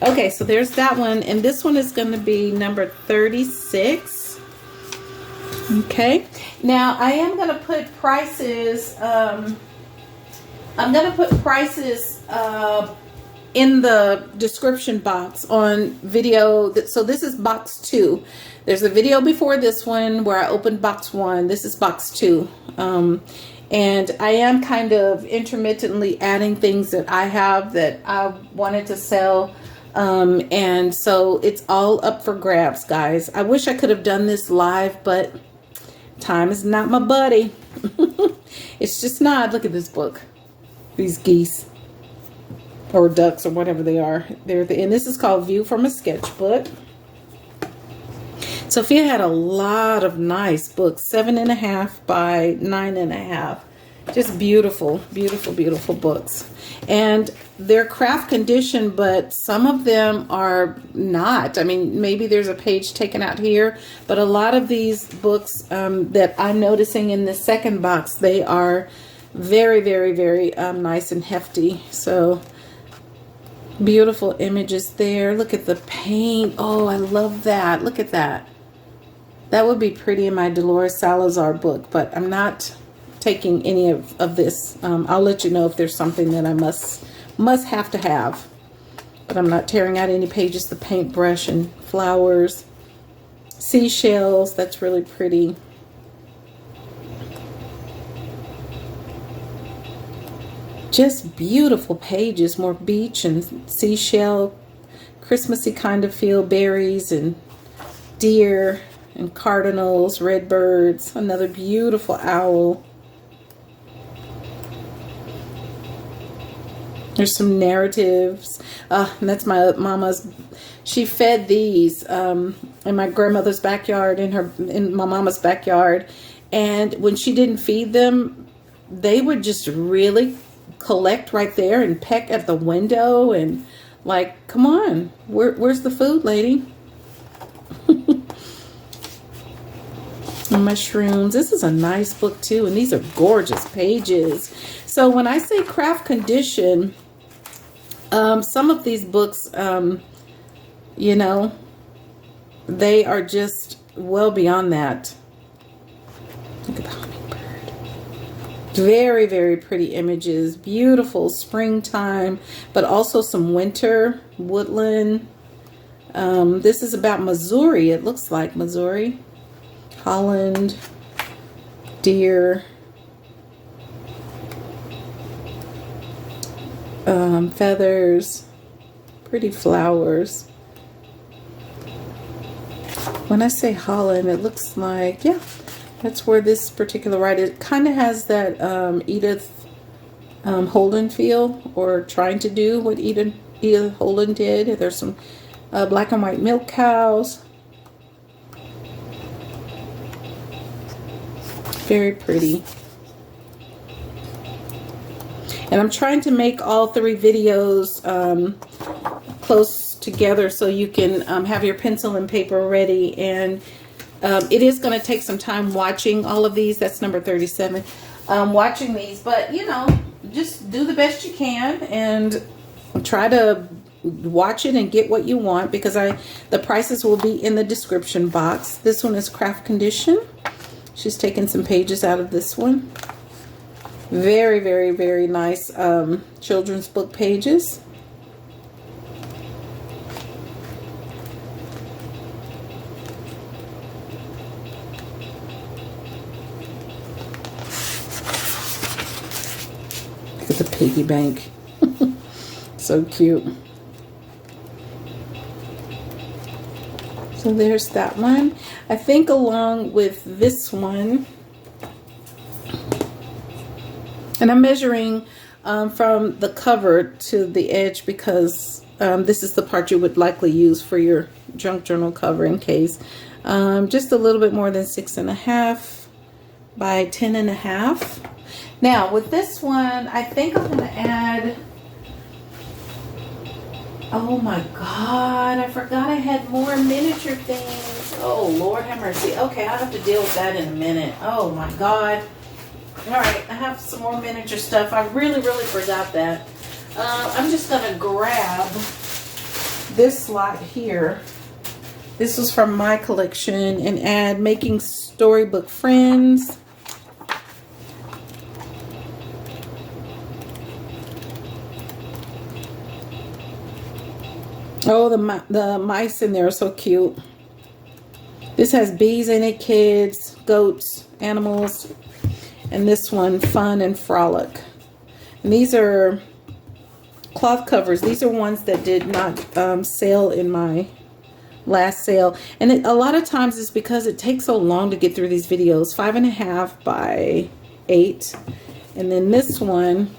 Okay, so there's that one. And this one is going to be number 36. Okay. Now, I am going to put prices. I'm going to put prices in the description box on video. So this is box 2. There's a video before this one where I opened box 1. This is box 2. And I am kind of intermittently adding things that I have that I wanted to sell. And so it's all up for grabs, guys. I wish I could have done this live, but time is not my buddy. It's just not. Look at this book. These geese. Or ducks or whatever they are. They're at the end. This is called View from a Sketchbook. Sophia had a lot of nice books, 7.5 by 9.5. Just beautiful, beautiful, beautiful books. And they're craft condition, but some of them are not. I mean, maybe there's a page taken out here, but a lot of these books that I'm noticing in the second box, they are very, very, very nice and hefty. So beautiful images there. Look at the paint. Oh, I love that. Look at that. That would be pretty in my Dolores Salazar book, but I'm not taking any of this. I'll let you know if there's something that I must have to have. But I'm not tearing out any pages. The paintbrush and flowers. Seashells. That's really pretty. Just beautiful pages. More beach and seashell. Christmassy kind of feel. Berries and deer and cardinals, redbirds, another beautiful owl. There's some narratives. And that's my mama's. She fed these in my grandmother's backyard, in my mama's backyard. And when she didn't feed them, they would just really collect right there and peck at the window and like, come on, where's the food, lady? Mushrooms. This is a nice book too, and these are gorgeous pages. So when I say craft condition, some of these books, you know, they are just well beyond that. Look at the hummingbird. Very, very pretty images. Beautiful springtime, but also some winter woodland. This is about Missouri. It looks like Missouri. Holland, deer, feathers, pretty flowers. When I say Holland, it looks like, yeah, that's where this particular writer, it kind of has that Edith Holden feel, or trying to do what Edith Holden did. There's some black and white milk cows. Very pretty. And I'm trying to make all 3 videos close together so you can have your pencil and paper ready. And it is going to take some time watching all of these. That's number 37. Watching these. But, you know, just do the best you can and try to watch it and get what you want, because the prices will be in the description box. This one is craft condition. She's taken some pages out of this one. Very, very, very nice children's book pages. Look at the piggy bank. So cute. So there's that one. I think along with this one, and I'm measuring from the cover to the edge because this is the part you would likely use for your junk journal cover in case. Just a little bit more than 6.5 by 10.5. Now with this one, I think I'm going to add, oh my God, I forgot I had more miniature things. Oh Lord have mercy. Okay, I'll have to deal with that in a minute. Oh my God. All right, I have some more miniature stuff. I really forgot that. I'm just going to grab this lot here. This was from my collection, and add Making Storybook Friends. Oh, the mice in there are so cute. This has bees in it, kids, goats, animals. And this one, Fun and Frolic. And these are cloth covers. These are ones that did not sell in my last sale. And a lot of times it's because it takes so long to get through these videos. 5.5 by 8. And then this one.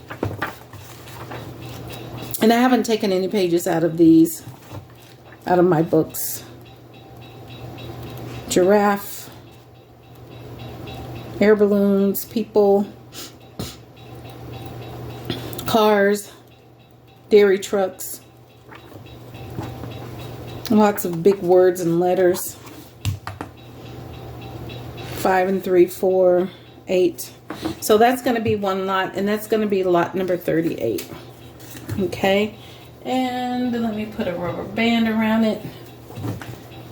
And I haven't taken any pages out of these, out of my books. Giraffe. Air balloons, people, cars, dairy trucks, lots of big words and letters. 5 and 3, 4, 8. So that's going to be one lot, and that's going to be lot number 38. Okay, and let me put a rubber band around it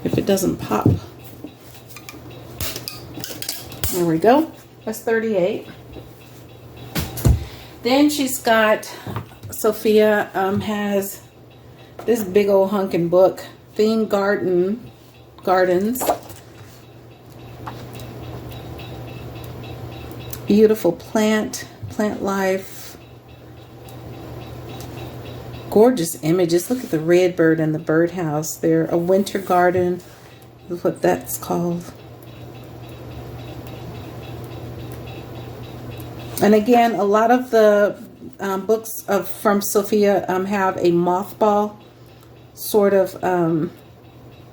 if it doesn't pop. There we go. That's 38. Then she's got, Sophia has this big old hunkin' book, Themed Gardens. Beautiful plant life. Gorgeous images. Look at the red bird and the birdhouse there. A winter garden is what that's called. And again, a lot of the books from Sophia have a mothball sort of,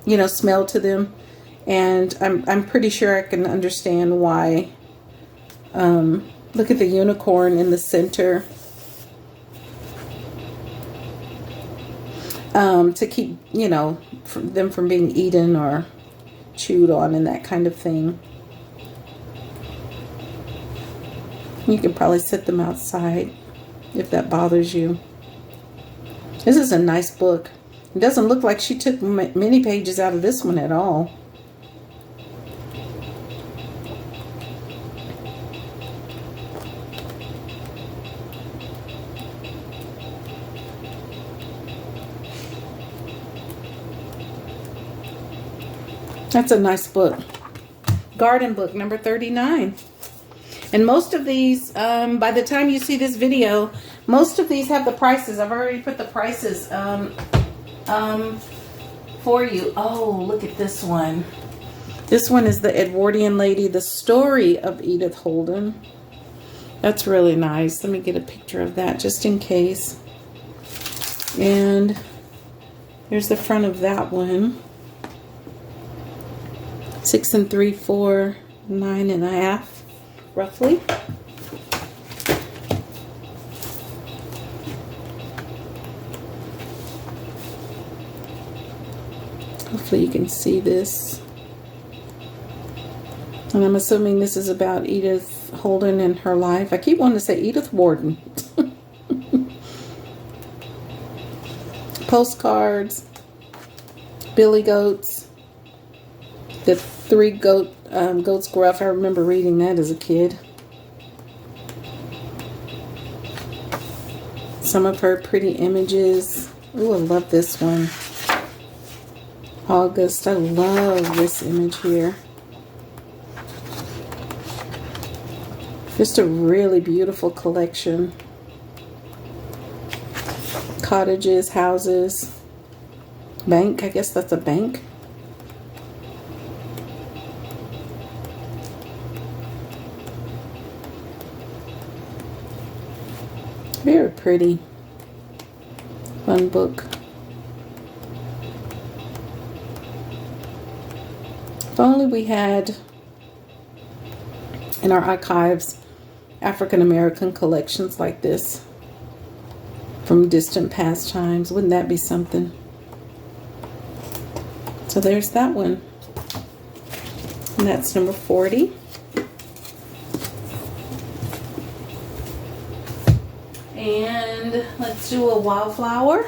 you know, smell to them. And I'm pretty sure I can understand why. Look at the unicorn in the center. To keep, you know, them from being eaten or chewed on and that kind of thing. You can probably set them outside if that bothers you. This is a nice book. It doesn't look like she took many pages out of this one at all. That's a nice book. Garden book number 39. And most of these, by the time you see this video, most of these have the prices. I've already put the prices for you. Oh, look at this one. This one is the Edwardian Lady, the story of Edith Holden. That's really nice. Let me get a picture of that just in case. And here's the front of that one. 6 and 3, 4, 9.5. Roughly. Hopefully you can see this. And I'm assuming this is about Edith Holden and her life. I keep wanting to say Edith Wharton. Postcards. Billy Goats. The 3 Goats Gruff. I remember reading that as a kid. Some of her pretty images. Ooh, I love this one. August. I love this image here. Just a really beautiful collection. Cottages, houses. Bank. I guess that's a bank. Very pretty. Fun book. If only we had in our archives African American collections like this from distant past times. Wouldn't that be something? So there's that one. And that's number 40. And let's do a Wildflower.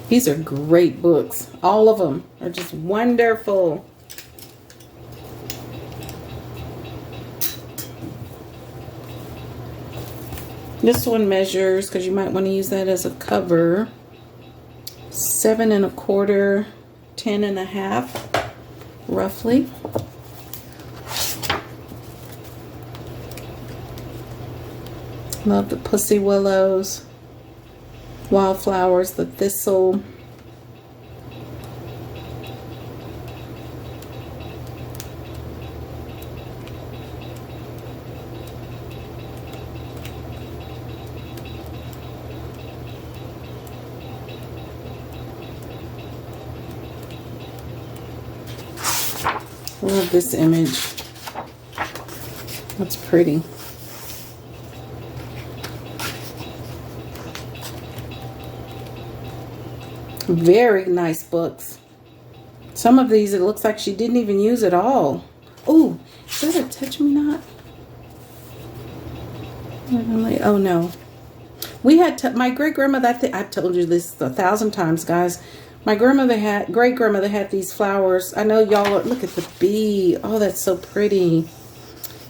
These are great books. All of them are just wonderful. This one measures, because you might want to use that as a cover, 7 1/4, 10 1/2, roughly. Love the Pussy Willows, Wildflowers, the Thistle. Love this image. That's pretty. Very nice books. Some of these, it looks like she didn't even use at all. Oh, is that a Touch Me Not? Oh no. We had my great grandmother. I've told you this 1,000 times, guys. My great grandmother had these flowers. I know y'all are, look at the bee. Oh, that's so pretty.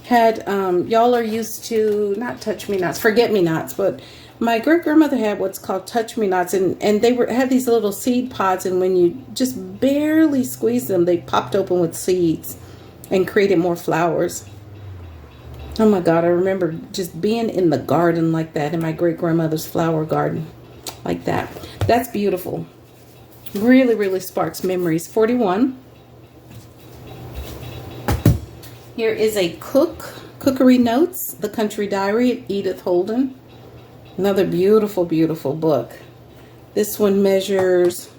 Had, y'all are used to, not Touch Me Nots, Forget Me Nots, but my great grandmother had what's called Touch Me Nots, and they had these little seed pods, and when you just barely squeeze them, they popped open with seeds and created more flowers. Oh my God, I remember just being in the garden like that, in my great grandmother's flower garden like that. That's beautiful. Really, really sparks memories. 41. Here is a Cookery Notes, The Country Diary, Edith Holden. Another beautiful, beautiful book. This one measures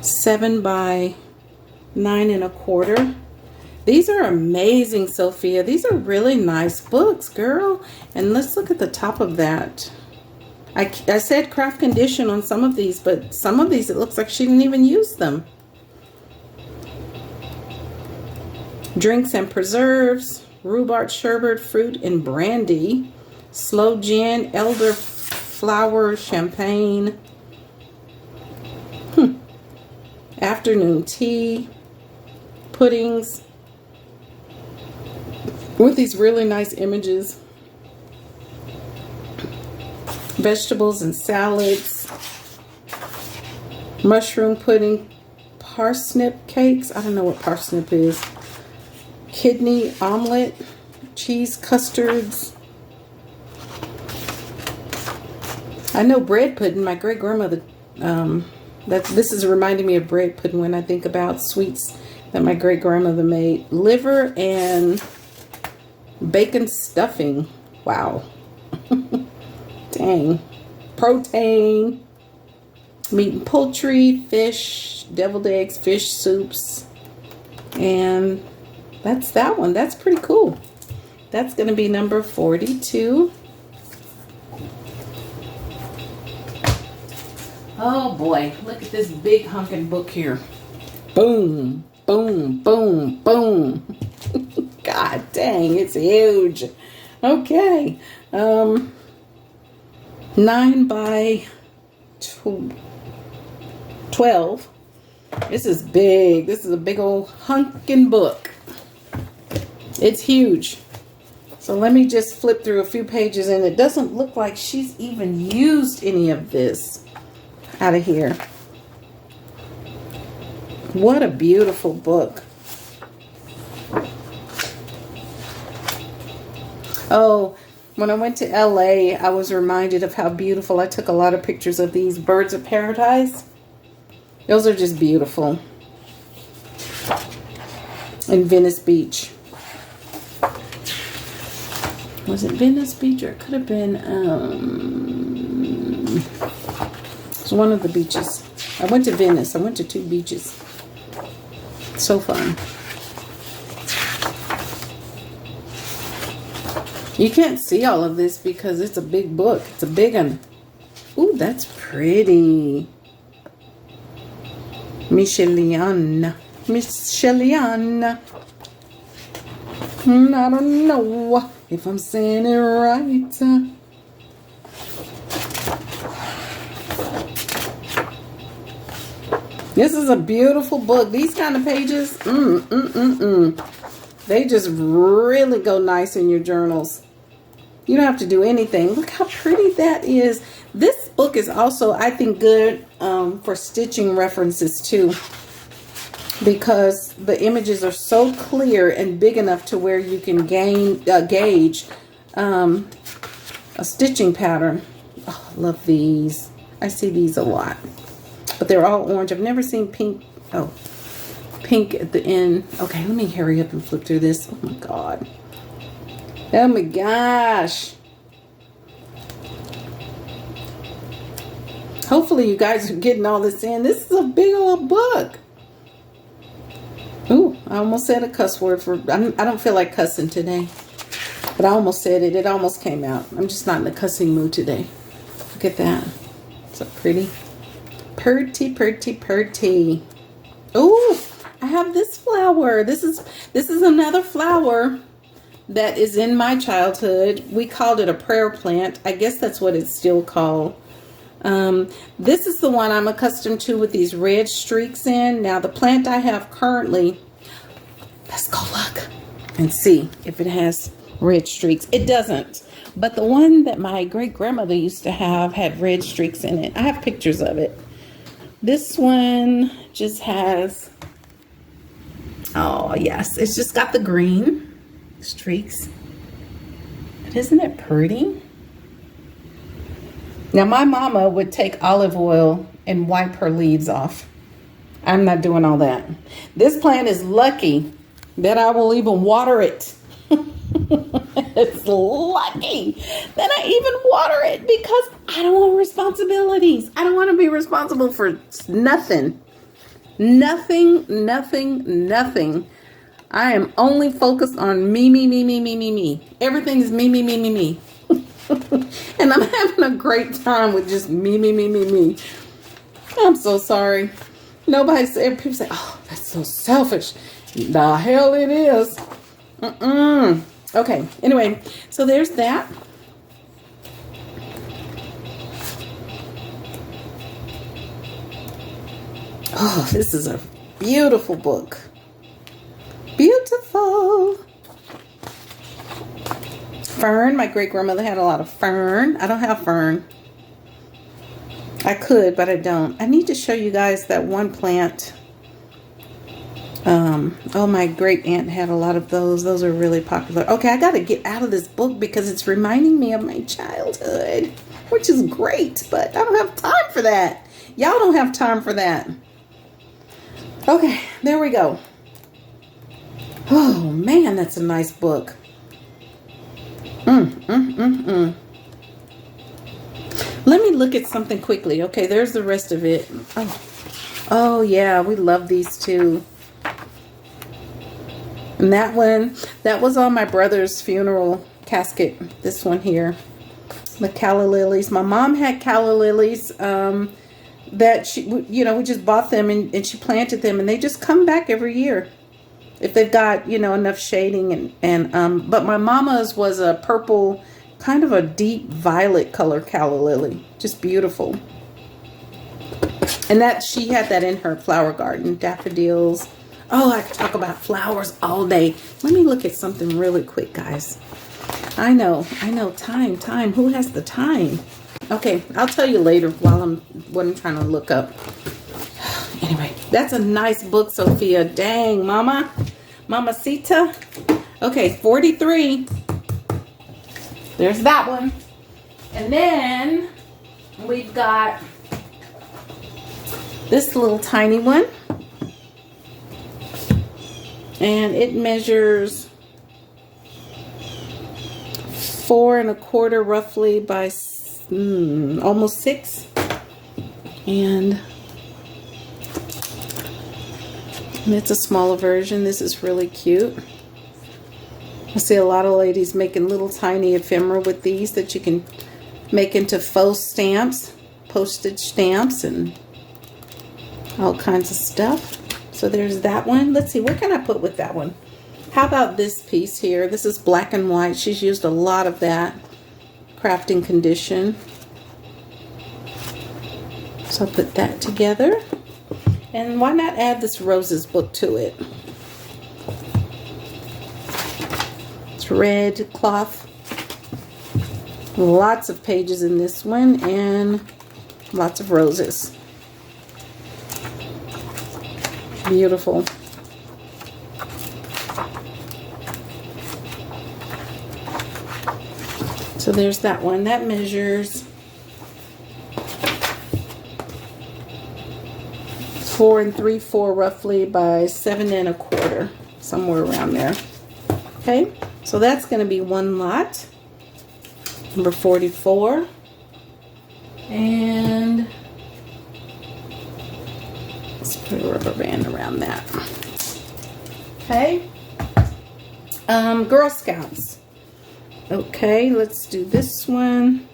7 by 9 1/4. These are amazing, Sophia. These are really nice books, girl. And let's look at the top of that. I said craft condition on some of these, but some of these, it looks like she didn't even use them. Drinks and Preserves, Rhubarb Sherbet, Fruit and Brandy, Sloe Gin, Elderflower Champagne, Afternoon Tea, Puddings, with these really nice images. Vegetables and salads, mushroom pudding, parsnip cakes. I don't know what parsnip is. Kidney omelet, cheese custards. I know bread pudding. My great grandmother. This is reminding me of bread pudding when I think about sweets that my great grandmother made. Liver and bacon stuffing. Wow. Dang. Protein, meat and poultry, fish, deviled eggs, fish soups. And that's that one. That's pretty cool. That's going to be number 42. Oh boy, look at this big hunkin' book here. Boom, boom, boom, boom. God dang, it's huge. Okay. 9 by 12. This is big. This is a big old hunkin' book. It's huge. So let me just flip through a few pages, and it doesn't look like she's even used any of this out of here. What a beautiful book. Oh, when I went to LA, I was reminded of how beautiful. I took a lot of pictures of these Birds of Paradise. Those are just beautiful. In Venice Beach. Was it Venice Beach, or it could have been, it's one of the beaches. I went to Venice. I went to 2 beaches. So fun. You can't see all of this because it's a big book. It's a big one. Ooh, that's pretty. Micheliana. Micheliana. I don't know if I'm saying it right. This is a beautiful book. These kind of pages, they just really go nice in your journals. You don't have to do anything. Look how pretty that is. This book is also, I think, good for stitching references too, because the images are so clear and big enough to where you can gauge a stitching pattern. Oh, I love these. I see these a lot, but they're all orange. I've never seen pink. Oh, pink at the end. Okay, let me hurry up and flip through this. Oh my God. Oh my gosh. Hopefully you guys are getting all this in. This is a big old book. Ooh, I almost said a cuss word for, I don't feel like cussing today. But I almost said it. It almost came out. I'm just not in the cussing mood today. Look at that. So pretty. Pretty, pretty, pretty. Ooh, I have this flower. This is another flower that is in my childhood. We called it a prayer plant. I guess that's what it's still called. This is the one I'm accustomed to with these red streaks in. Now the plant I have currently, let's go look and see if it has red streaks. It doesn't, but the one that my great grandmother used to have had red streaks in it. I have pictures of it. This one just has, oh yes, it's just got the green streaks. But isn't it pretty? Now my mama would take olive oil and wipe her leaves off. I'm not doing all that. This plant is lucky that I will even water it. It's lucky that I even water it because I don't want responsibilities. I don't want to be responsible for nothing. Nothing. I am only focused on me. Everything is me. And I'm having a great time with just me. I'm so sorry. Nobody said, people say, oh, that's so selfish. The hell it is. Okay, anyway, so there's that. Oh, this is a beautiful book. Beautiful. Fern. My great grandmother had a lot of fern. I don't have fern. I could, but I don't. I need to show you guys that one plant. Oh, my great aunt had a lot of those. Those are really popular. Okay, I got to get out of this book because it's reminding me of my childhood, which is great, but I don't have time for that. Y'all don't have time for that. Okay, there we go. Oh, man, that's a nice book. Let me look at something quickly. Okay, there's the rest of it. Oh yeah, we love these too. And that one, that was on my brother's funeral casket. This one here, the calla lilies. My mom had calla lilies that she, you know, we just bought them and she planted them, and they just come back every year if they've got, you know, enough shading. And but my mama's was a purple, kind of a deep violet color calla lily, just beautiful. And that she had that in her flower garden. Daffodils. Oh, I could talk about flowers all day. Let me look at something really quick, guys. I know, time. Who has the time? Okay, I'll tell you later while I'm trying to look up. Anyway, that's a nice book, Sophia. Dang, mama. Mamacita. Okay, 43. There's that one. And then we've got this little tiny one. And it measures 4¼ roughly by almost 6. And it's a smaller version. This is really cute. I see a lot of ladies making little tiny ephemera with these that you can make into faux stamps, postage stamps, and all kinds of stuff. So there's that one. Let's see, what can I put with that one? How about this piece here? This is black and white. She's used a lot of that crafting condition. So I'll put that together. And why not add this roses book to it? It's red cloth. Lots of pages in this one and lots of roses. Beautiful. So there's that one. That measures 4 3/4 roughly by 7 1/4, somewhere around there. Okay, so that's going to be one lot, number 44, and let's put a rubber band around that. Okay, Girl Scouts. Okay, let's do this one.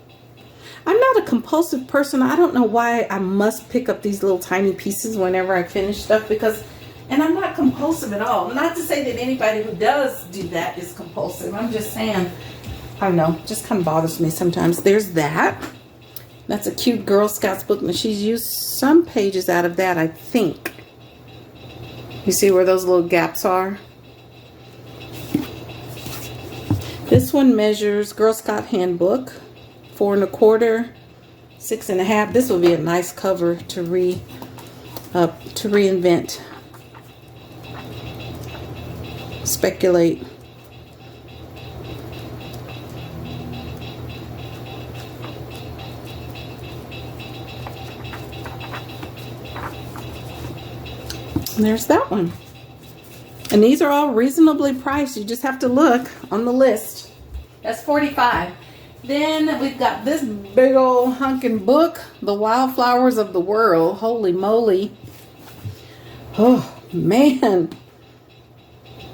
I'm not a compulsive person. I don't know why I must pick up these little tiny pieces whenever I finish stuff, and I'm not compulsive at all. Not to say that anybody who does do that is compulsive. I'm just saying, I don't know, just kind of bothers me sometimes. There's that. That's a cute Girl Scouts book, and she's used some pages out of that, I think. You see where those little gaps are? This one measures Girl Scout Handbook, 4 1/4, 6 1/2. This will be a nice cover to reinvent. Speculate. And there's that one. And these are all reasonably priced. You just have to look on the list. That's $45. Then we've got this big old hunkin' book, The Wildflowers of the World. Holy moly. Oh, man.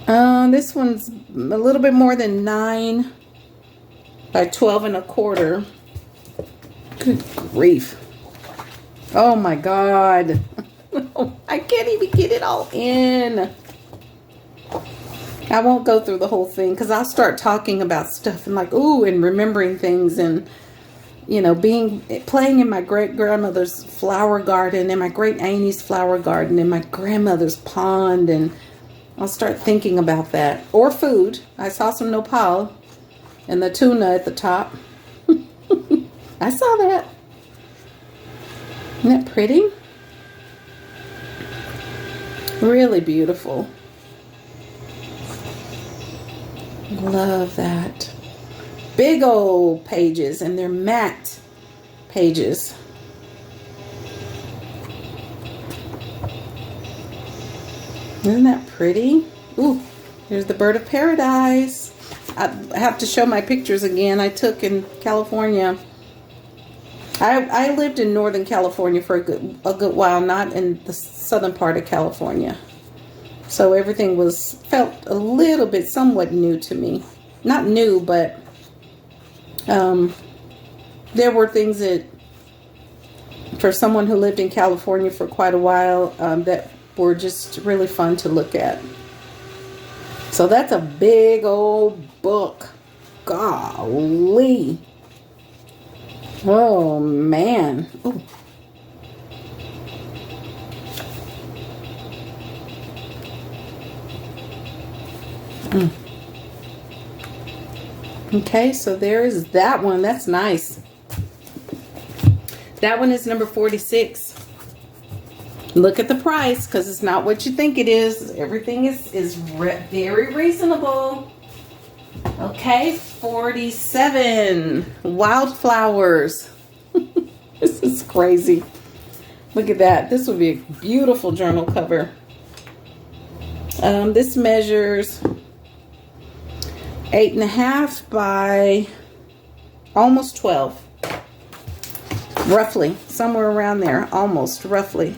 This one's a little bit more than 9 by 12 1/4. Good grief. Oh my God. I can't even get it all in. I won't go through the whole thing because I'll start talking about stuff and like, ooh, and remembering things, and you know, playing in my great grandmother's flower garden and my great auntie's flower garden and my grandmother's pond, and I'll start thinking about that. Or food. I saw some nopal and the tuna at the top. I saw that. Isn't that pretty? Really beautiful. Love that. Big old pages, and they're matte pages. Isn't that pretty? Ooh, there's the Bird of Paradise. I have to show my pictures again I took in California. I lived in Northern California for a good while, not in the southern part of California. So everything felt a little bit somewhat new to me. Not new, but there were things that, for someone who lived in California for quite a while, that were just really fun to look at. So that's a big old book. Golly. Oh, man. Ooh. Okay, so there is that one. That's nice. That one is number 46. Look at the price, because it's not what you think it is. Everything is very reasonable. Okay, 47. Wildflowers. This is crazy. Look at that. This would be a beautiful journal cover. This measures 8 1/2 by Almost 12. Roughly. Somewhere around there. Almost. Roughly.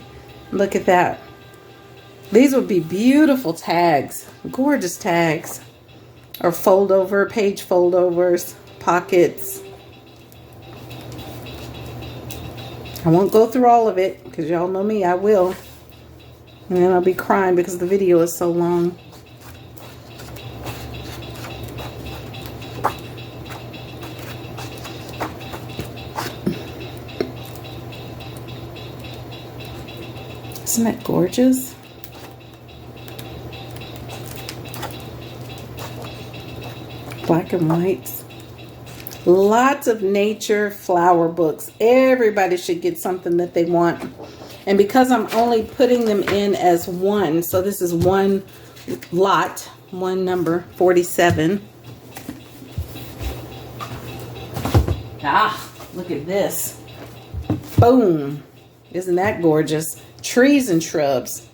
Look at that. These would be beautiful tags. Gorgeous tags. Or fold over, page fold overs, pockets. I won't go through all of it because y'all know me, I will. And then I'll be crying because the video is so long. Isn't that gorgeous? Black and whites. Lots of nature flower books. Everybody should get something that they want. And because I'm only putting them in as one, so this is one lot, one number, 47. Ah, look at this. Boom. Isn't that gorgeous? Trees and shrubs.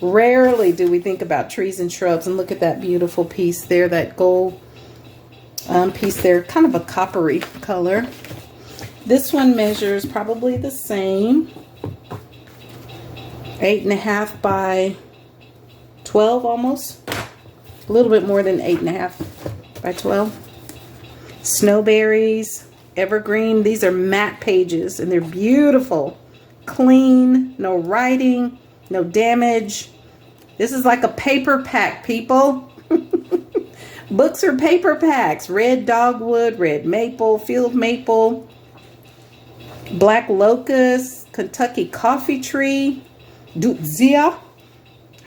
Rarely do we think about trees and shrubs. And look at that beautiful piece there, that gold piece there, kind of a coppery color. This one measures probably the same, 8.5 by 12 almost, a little bit more than 8.5 by 12. Snowberries, evergreen. These are matte pages and they're beautiful, clean, no writing, no damage. This is like a paper pack, people. Books are paper packs. Red dogwood, red maple, field maple, black locust, Kentucky coffee tree, Dutzia,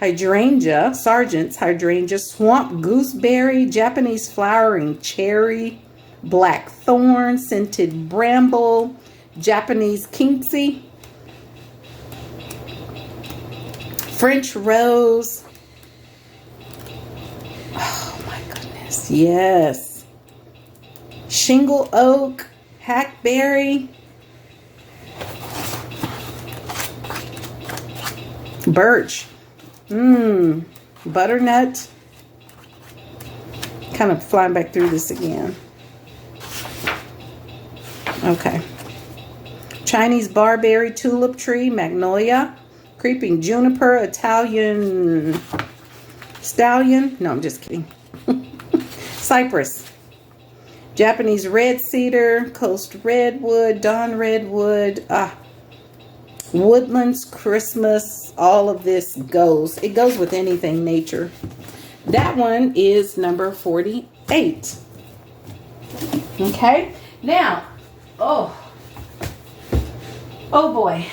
hydrangea, Sargent's hydrangea, swamp gooseberry, Japanese flowering cherry, black thorn, scented bramble, Japanese kinksy, French rose. Oh my goodness, yes. Shingle oak, hackberry, birch, butternut. Kind of flying back through this again. Okay. Chinese barberry, tulip tree, magnolia, creeping juniper, Italian stallion. No, I'm just kidding. Cypress. Japanese red cedar, coast redwood, dawn redwood, woodlands, Christmas. All of this goes. It goes with anything nature. That one is number 48. Okay. Now, oh boy.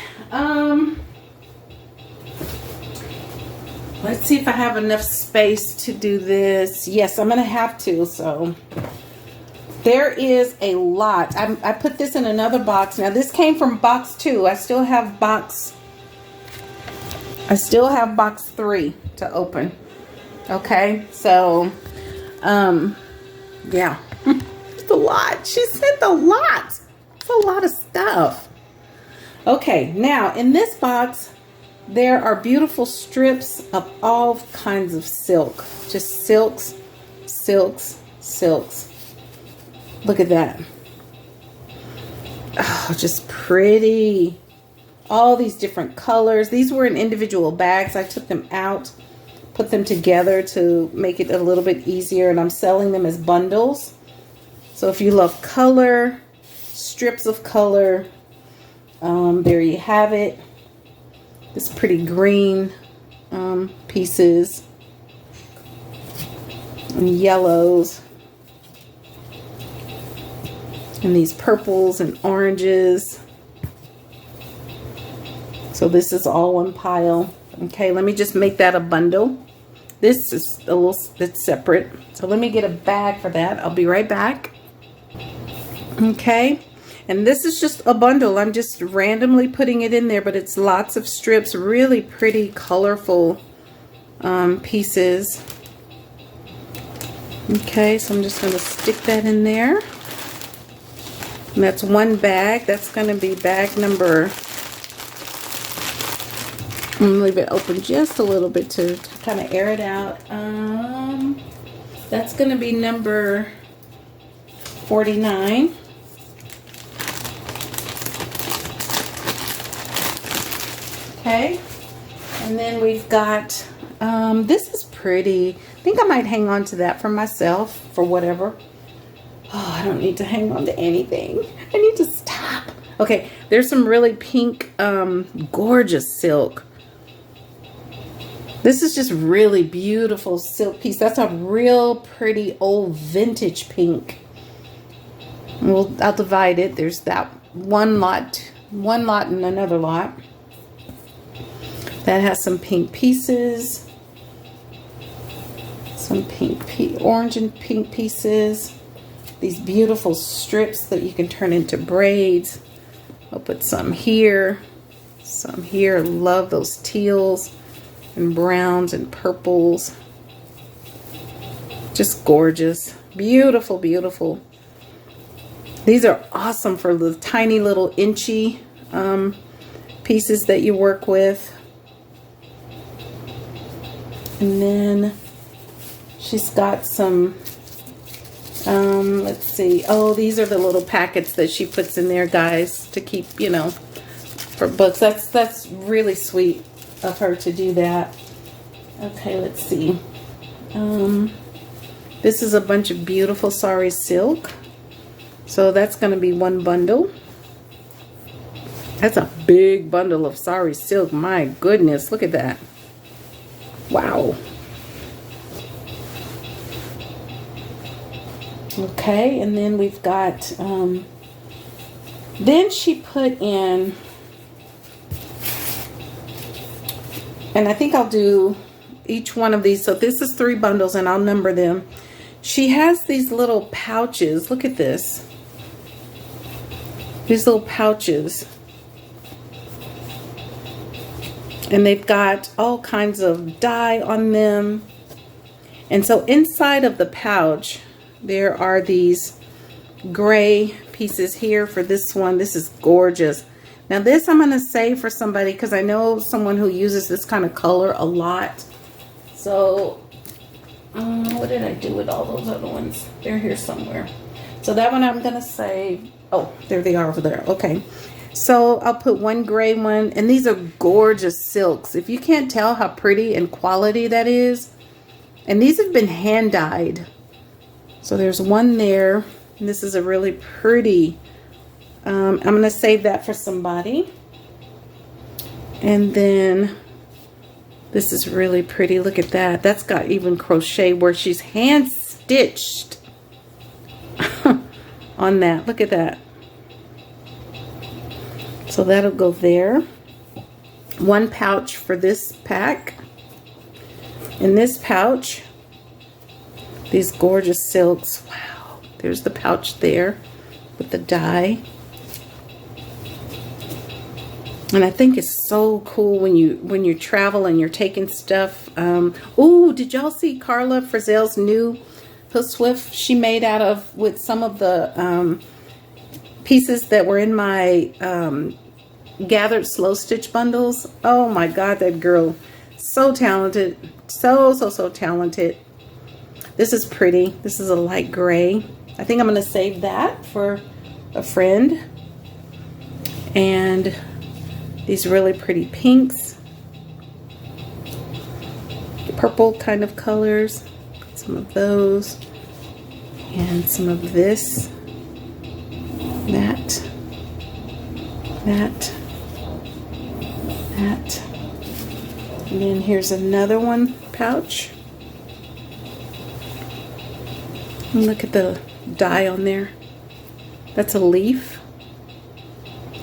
Let's see if I have enough space to do this. Yes, I'm going to have to. So there is a lot. I put this in another box. Now this came from box 2. I still have box 3 to open. Okay. So, yeah, it's a lot. She sent a lot. It's a lot of stuff. Okay. Now in this box, there are beautiful strips of all kinds of silk. Just silks, silks, silks. Look at that. Oh, just pretty. All these different colors. These were in individual bags. I took them out, put them together to make it a little bit easier, and I'm selling them as bundles. So if you love color, strips of color, there you have it. This pretty green pieces and yellows and these purples and oranges. So this is all one pile. Okay, let me just make that a bundle. This is a little bit separate. So let me get a bag for that. I'll be right back. Okay. And this is just a bundle. I'm just randomly putting it in there, but it's lots of strips, really pretty, colorful pieces. Okay, so I'm just going to stick that in there. And that's one bag. That's going to be bag number, I'm going to leave it open just a little bit to kind of air it out. That's going to be number 49. Okay. And then we've got, this is pretty. I think I might hang on to that for myself, for whatever. Oh, I don't need to hang on to anything. I need to stop. Okay, there's some really pink, gorgeous silk. This is just really beautiful silk piece. That's a real pretty old vintage pink. I'll divide it. There's that one lot and another lot. That has some pink pieces. Some orange and pink pieces. These beautiful strips that you can turn into braids. I'll put some here. Some here. Love those teals and browns and purples. Just gorgeous. Beautiful, beautiful. These are awesome for the tiny little inchy pieces that you work with. And then she's got some, let's see. Oh, these are the little packets that she puts in there, guys, to keep, you know, for books. That's really sweet of her to do that. Okay, let's see. This is a bunch of beautiful sari silk. So that's going to be one bundle. That's a big bundle of sari silk. My goodness, look at that. Wow. Okay, and then we've got, then she put in, and I think I'll do each one of these. So this is 3 bundles and I'll number them. She has these little pouches. Look at this. These little pouches. And they've got all kinds of dye on them. And so inside of the pouch, there are these gray pieces here for this one. This is gorgeous. Now this I'm going to save for somebody because I know someone who uses this kind of color a lot. So, what did I do with all those other ones? They're here somewhere. So that one I'm going to save. Oh, there they are over there. Okay. So I'll put one gray one. And these are gorgeous silks. If you can't tell how pretty and quality that is. And these have been hand dyed. So there's one there. And this is a really pretty. I'm going to save that for somebody. And then this is really pretty. Look at that. That's got even crochet where she's hand stitched on that. Look at that. So that'll go there. One pouch for this pack. In this pouch, these gorgeous silks. Wow. There's the pouch there with the dye. And I think it's so cool when you travel and you're taking stuff. Oh, did y'all see Carla Frizzell's new Hill Swift she made out of with some of the pieces that were in my gathered slow stitch bundles? Oh my God, that girl, so talented, so talented. This is pretty. This is a light gray. I think I'm gonna save that for a friend. And these really pretty pinks, purple kind of colors, some of those, and some of this, that, and then here's another one pouch. And look at the dye on there. That's a leaf.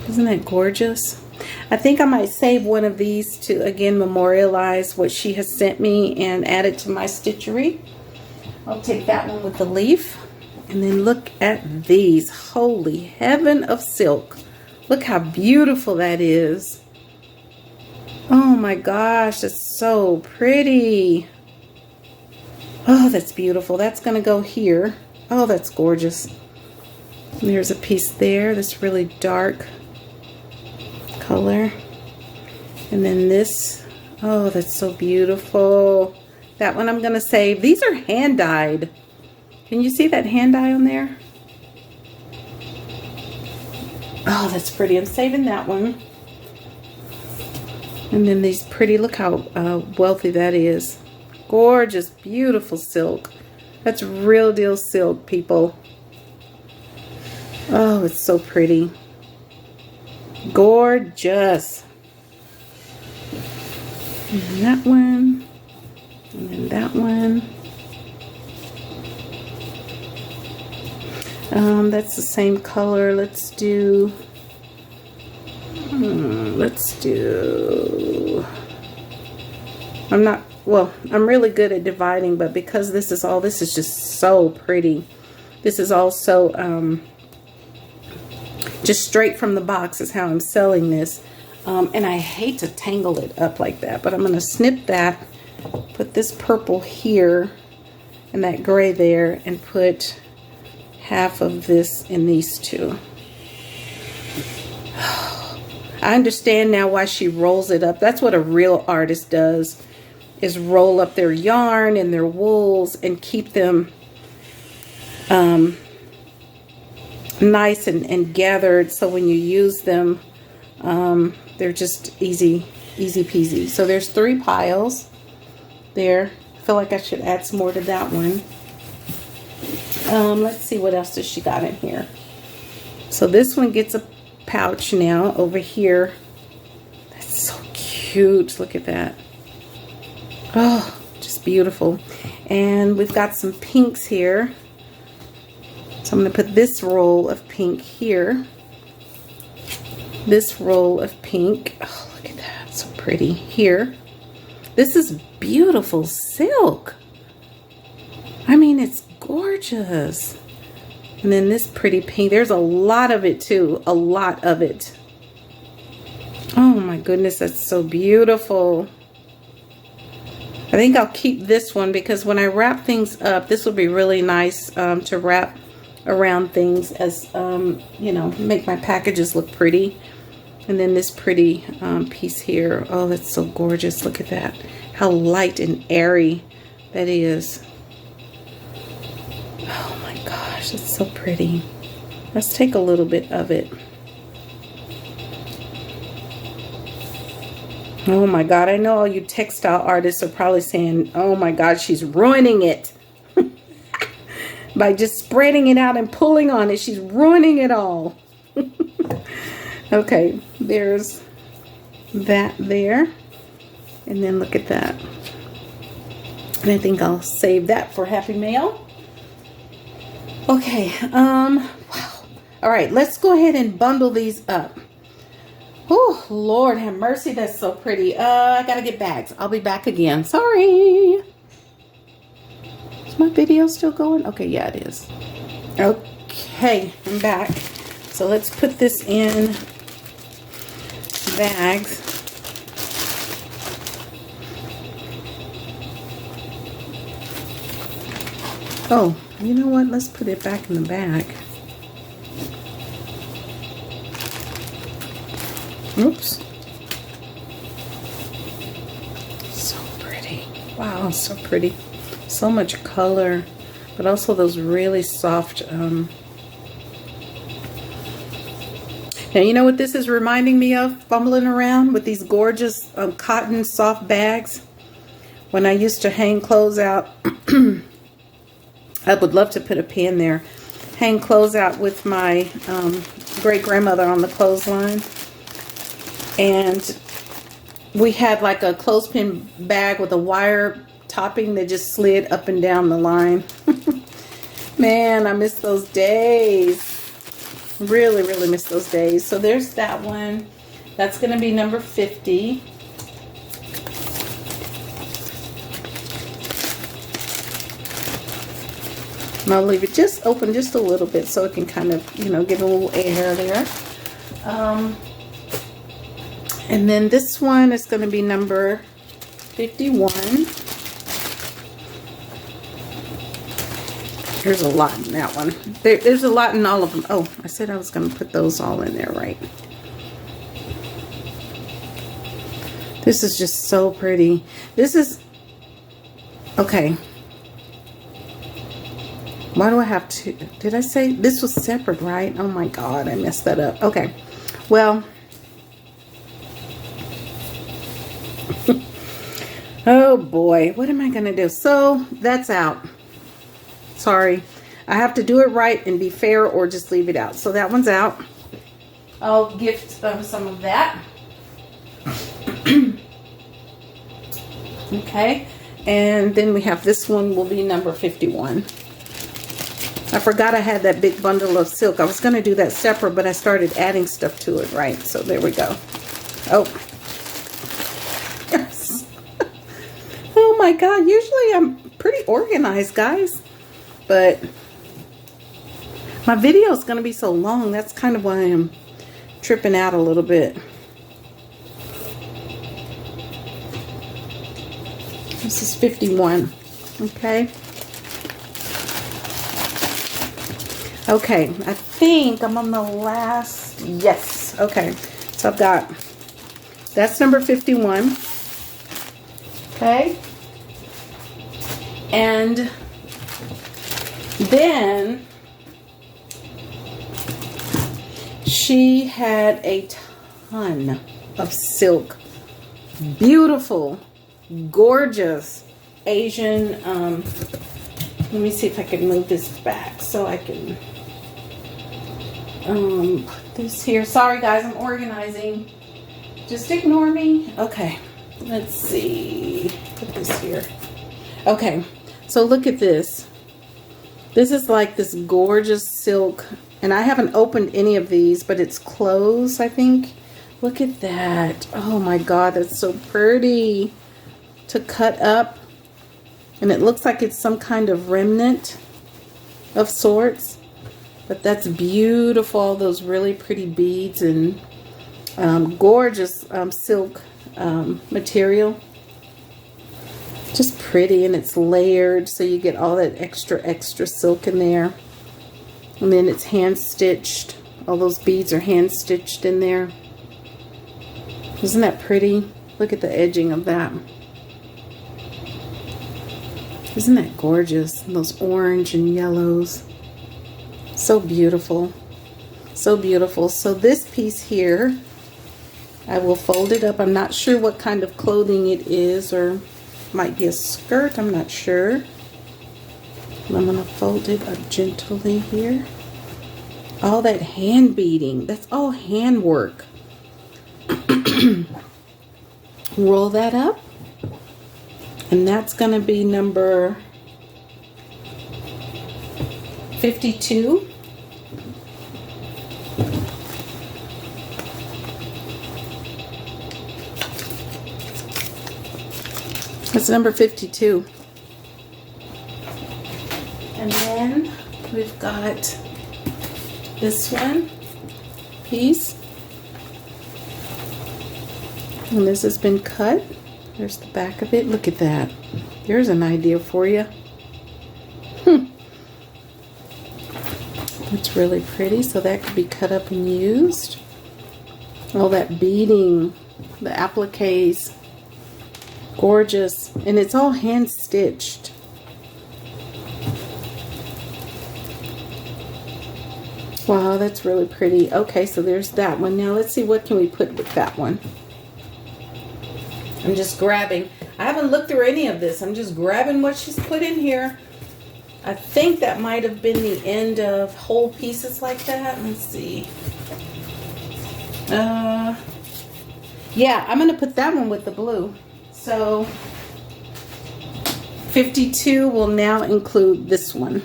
Isn't that gorgeous? I think I might save one of these to again memorialize what she has sent me and add it to my stitchery. I'll take that one with the leaf. And then look at these. Holy heaven of silk. Look how beautiful that is. Oh my gosh, that's so pretty. Oh, that's beautiful. That's going to go here. Oh, that's gorgeous. And there's a piece there that's really dark color. And then this. Oh, that's so beautiful. That one I'm going to save. These are hand dyed. Can you see that hand dye on there? Oh, that's pretty. I'm saving that one. And then these pretty, look how wealthy that is. Gorgeous, beautiful silk. That's real deal silk, people. Oh, it's so pretty. Gorgeous. And then that one. And then that one. That's the same color. Let's do, I'm really good at dividing, but because this is just so pretty. This is also, just straight from the box is how I'm selling this. And I hate to tangle it up like that, but I'm going to snip that, put this purple here and that gray there, and put half of this in these two. I understand now why she rolls it up. That's what a real artist does, is roll up their yarn and their wools and keep them nice and gathered, so when you use them, they're just easy peasy. So there's 3 piles there. I feel like I should add some more to that one. Let's see, what else does she got in here? So this one gets a pouch now over here. That's so cute. Look at that. Oh, just beautiful. And we've got some pinks here. So I'm going to put this roll of pink here. This roll of pink. Oh, look at that. So pretty. Here. This is beautiful silk. I mean, it's gorgeous. And then this pretty pink. There's a lot of it too. A lot of it. Oh my goodness, that's so beautiful. I think I'll keep this one because when I wrap things up, this will be really nice to wrap around things as, you know, make my packages look pretty. And then this pretty piece here. Oh, that's so gorgeous. Look at that. How light and airy that is. Oh my gosh, it's so pretty. Let's take a little bit of it. Oh my God, I know all you textile artists are probably saying, oh my God, she's ruining it. By just spreading it out and pulling on it, she's ruining it all. Okay, there's that there. And then look at that. And I think I'll save that for Happy Mail. Okay, wow. All right, let's go ahead and bundle these up. Oh, Lord have mercy, that's so pretty. I gotta get bags. I'll be back again. Sorry. Is my video still going? Okay, yeah, it is. Okay, I'm back. So let's put this in bags. Oh, you know what? Let's put it back in the bag. Oops. So pretty. Wow, so pretty. So much color, but also those really soft. Now, you know what this is reminding me of? Fumbling around with these gorgeous cotton soft bags. When I used to hang clothes out, I would love to put a pin there. Hang clothes out with my great-grandmother on the clothesline. And we had like a clothespin bag with a wire topping that just slid up and down the line. Man, I miss those days. Really, really miss those days. So there's that one. That's going to be number 50. And I'll leave it just open just a little bit so it can kind of, you know, get a little air there. And then this one is going to be number 51. There's a lot in that one. There's a lot in all of them. Oh, I said I was going to put those all in there, right? This is just so pretty. This is... Okay. Why do I have to... Did I say this was separate, right? Oh my God, I messed that up. Okay. Well... Oh boy, what am I gonna do? So that's out. Sorry, I have to do it right and be fair, or just leave it out. So that one's out. I'll gift some of that. Okay, and then we have this one will be number 51. I forgot I had that big bundle of silk. I was going to do that separate, but I started adding stuff to it, right? So there we go. Oh. Yes. Oh my God. Usually I'm pretty organized, guys. But my video is going to be so long. That's kind of why I'm tripping out a little bit. This is 51. Okay. Okay, I think I'm on the last. Yes. Okay. So I've got, that's number 51. Okay. And then she had a ton of silk. Beautiful, gorgeous Asian, let me see if I can move this back so I can put this here. Sorry guys, I'm organizing. Just ignore me. Okay, let's see. Put this here. Okay, so look at this. This is like this gorgeous silk, and I haven't opened any of these, but it's closed, I think. Look at that. Oh my God, that's so pretty to cut up. And it looks like it's some kind of remnant of sorts. But that's beautiful. All those really pretty beads and gorgeous silk material. Just pretty, and it's layered, so you get all that extra silk in there. And then it's hand stitched. All those beads are hand stitched in there. Isn't that pretty? Look at the edging of that. Isn't that gorgeous? Those orange and yellows. So beautiful. So beautiful. So this piece here, I will fold it up. I'm not sure what kind of clothing it is, or might be a skirt. I'm not sure. I'm going to fold it up gently here. All that hand beading. That's all hand work. Roll that up. And that's going to be number 52. That's number 52. And then we've got this one piece. And this has been cut. There's the back of it. Look at that. There's an idea for you. It's really pretty. So that could be cut up and used. All that beading, the appliques. Gorgeous. And it's all hand stitched. Wow, that's really pretty. Okay, so there's that one. Now let's see, what can we put with that one? I'm just grabbing. I haven't looked through any of this. I'm just grabbing what she's put in here. I think that might have been the end of whole pieces like that. Let's see. Yeah, I'm going to put that one with the blue. So 52 will now include this one.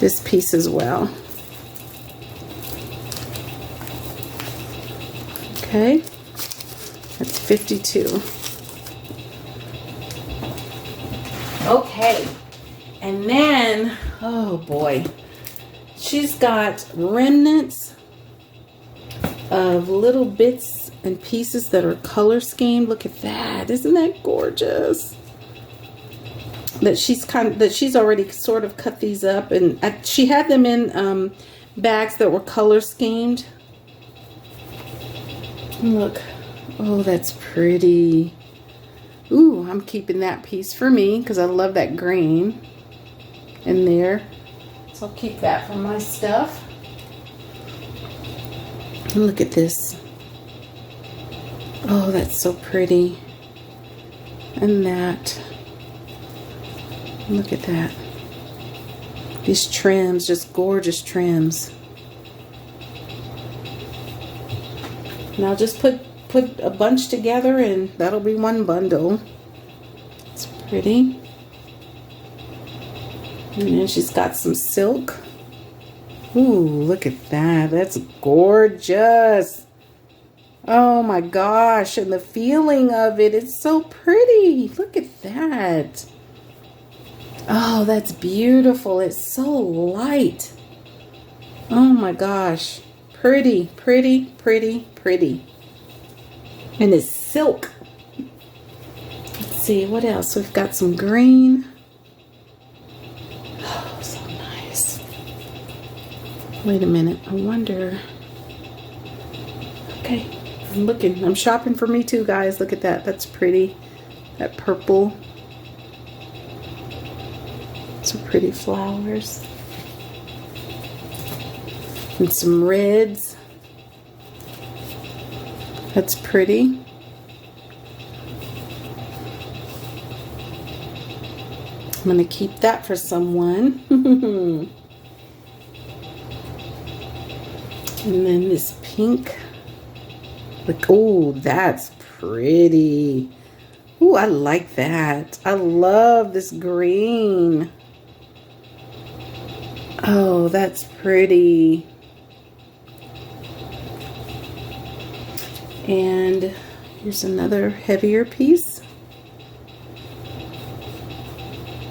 This piece as well. Okay. That's 52. Okay. And then, oh boy, she's got remnants of little bits and pieces that are color schemed. Look at that. Isn't that gorgeous? That she's already sort of cut these up, and she had them in bags that were color schemed. Look. Oh, that's pretty. Ooh, I'm keeping that piece for me because I love that green in there. So I'll keep that for my stuff. And look at this. Oh, that's so pretty. and that. Look at that. These trims, just gorgeous trims. And I'll just put a bunch together and that'll be one bundle. It's pretty. And then she's got some silk. Ooh, look at that. That's gorgeous. Oh my gosh. And the feeling of it, it's so pretty. Look at that. Oh, that's beautiful. It's so light. Oh my gosh. Pretty, pretty, pretty, pretty. And it's silk. Let's see, what else? We've got some green. Oh, so nice. Wait a minute. I wonder. Okay, I'm looking. I'm shopping for me too, guys. Look at that. That's pretty. That purple. Some pretty flowers. And some reds. That's pretty. I'm going to keep that for someone. And then this pink. Like, oh, that's pretty. Oh, I like that. I love this green. Oh, that's pretty. And here's another heavier piece.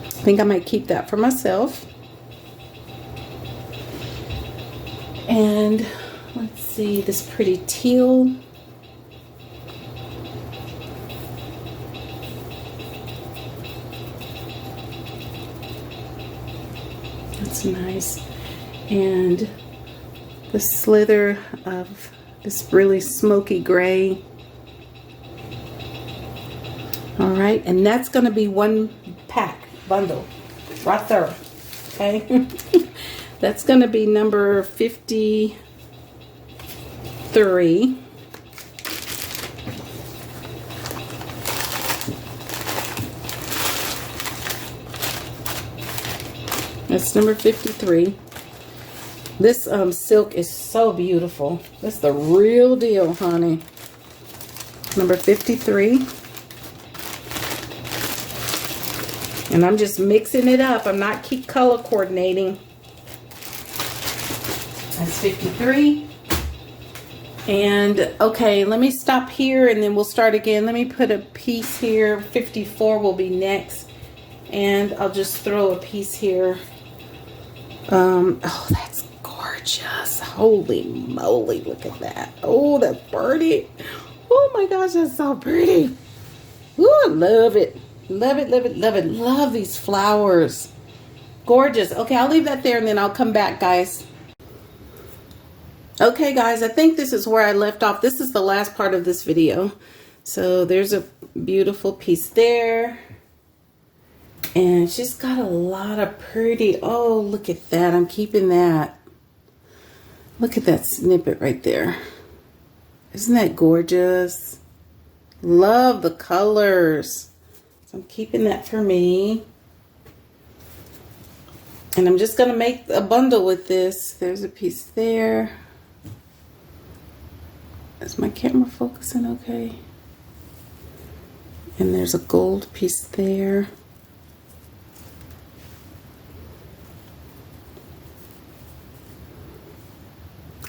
I think I might keep that for myself. And let's see, this pretty teal. That's nice. And the slither of this really smoky gray. All right, and that's going to be one bundle right there. Okay. That's going to be number 53. That's number 53. This silk is so beautiful. That's the real deal, honey. Number 53. And I'm just mixing it up. I'm not keep color coordinating. That's 53. And okay, let me stop here and then we'll start again. Let me put a piece here. 54 will be next. And I'll just throw a piece here. Oh, that's gorgeous. Holy moly, look at that. Oh, that's pretty. Oh my gosh, that's so pretty. Oh, I love it. Love it, love it, love it. Love these flowers. Gorgeous. Okay, I'll leave that there and then I'll come back, guys. Okay, guys, I think this is where I left off. This is the last part of this video. So there's a beautiful piece there. And she's got a lot of pretty, oh, look at that. I'm keeping that. Look at that snippet right there. Isn't that gorgeous? Love the colors. So I'm keeping that for me. And I'm just going to make a bundle with this. There's a piece there. Is my camera focusing okay? And there's a gold piece there.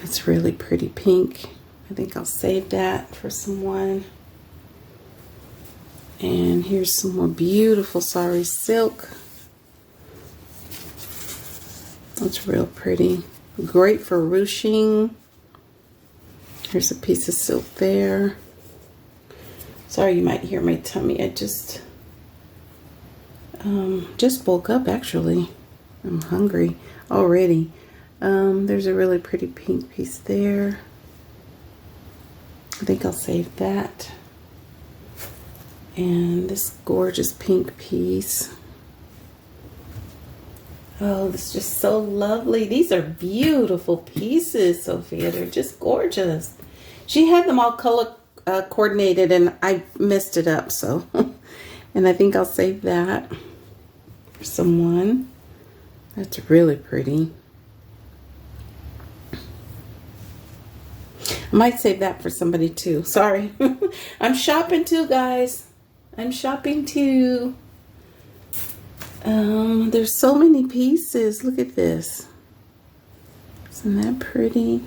It's really pretty pink. I think I'll save that for someone. And here's some more beautiful sari silk. That's real pretty. Great for ruching. Here's a piece of silk there. Sorry, you might hear my tummy. I just woke up actually. I'm hungry already. There's a really pretty pink piece there. I think I'll save that. And this gorgeous pink piece. Oh, this is just so lovely. These are beautiful pieces, Sophia. They're just gorgeous. She had them all color coordinated and I messed it up, so. And I think I'll save that for someone. That's really pretty. I might save that for somebody too. Sorry. I'm shopping too, guys. I'm shopping too. There's so many pieces. Look at this. Isn't that pretty?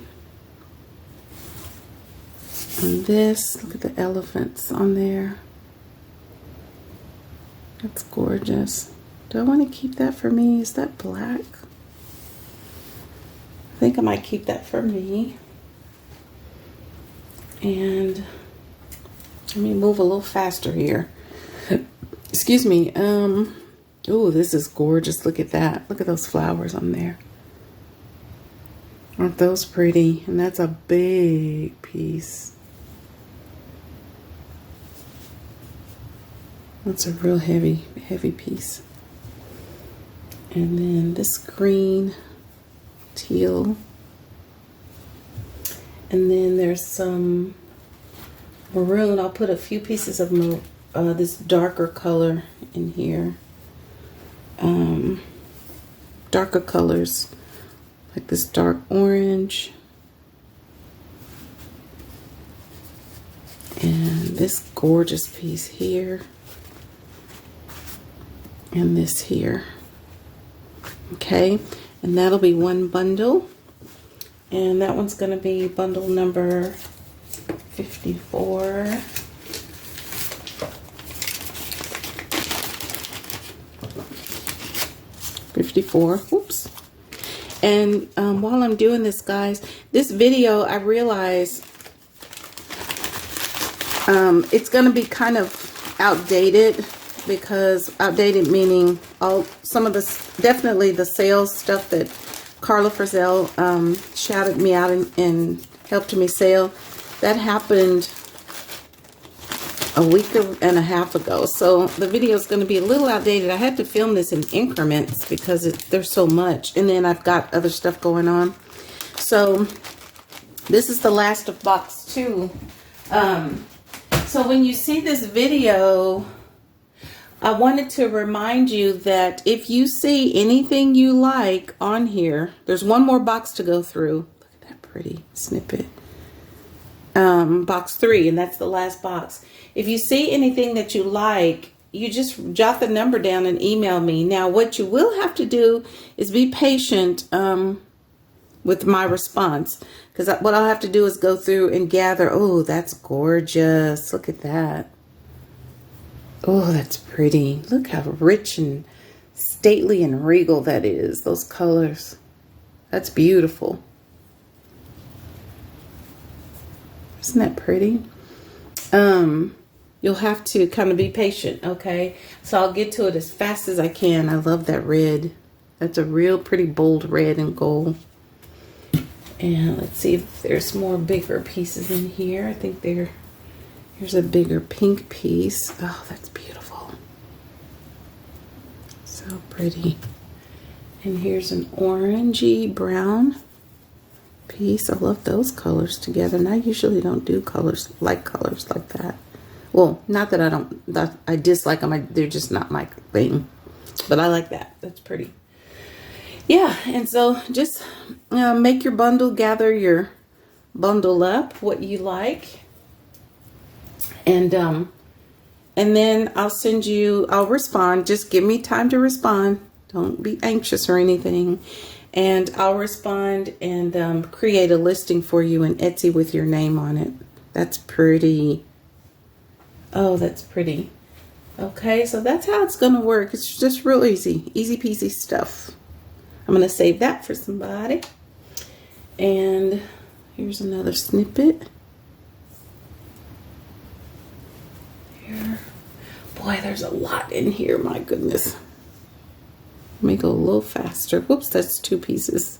And this, look at the elephants on there. That's gorgeous. Do I want to keep that for me? Is that black? I think I might keep that for me. And let me move a little faster here. Excuse me. Oh, this is gorgeous. Look at that. Look at those flowers on there. Aren't those pretty? And that's a big piece. That's a real heavy piece. And then this green, teal. And then there's some maroon. I'll put a few pieces of this darker color in here. Darker colors, like this dark orange. And this gorgeous piece here. And this here. Okay, and that'll be one bundle. And that one's going to be bundle number 54. Oops. And while I'm doing this, guys, this video, I realize it's going to be kind of outdated, because outdated meaning some of the, definitely the sales stuff that Carla Frizzell shouted me out and helped me sell. That happened a week and a half ago. So the video is going to be a little outdated. I had to film this in increments because there's so much. And then I've got other stuff going on. So this is the last of box 2. So when you see this video, I wanted to remind you that if you see anything you like on here, there's one more box to go through. Look at that pretty snippet. Box 3, and that's the last box. If you see anything that you like, you just jot the number down and email me. Now, what you will have to do is be patient with my response, because what I'll have to do is go through and gather. Oh, that's gorgeous. Look at that. Oh, that's pretty. Look how rich and stately and regal that is. Those colors. That's beautiful. Isn't that pretty? You'll have to kind of be patient, okay? So I'll get to it as fast as I can. I love that red. That's a real pretty bold red and gold. And let's see if there's more bigger pieces in here. I think here's a bigger pink piece. Oh, that's beautiful. So pretty. And here's an orangey brown piece. I love those colors together. And I usually don't do colors like that. Well, not that I dislike them. They're just not my thing. But I like that. That's pretty. Yeah, and so just make your bundle, gather your bundle up, what you like. And then I'll respond. Just give me time to respond. Don't be anxious or anything. And I'll respond and create a listing for you in Etsy with your name on it. That's pretty. Oh, that's pretty. Okay, so that's how it's going to work. It's just real easy. Easy peasy stuff. I'm going to save that for somebody. And here's another snippet. Here. Boy, there's a lot in here. My goodness. Let me go a little faster. Whoops, that's 2 pieces.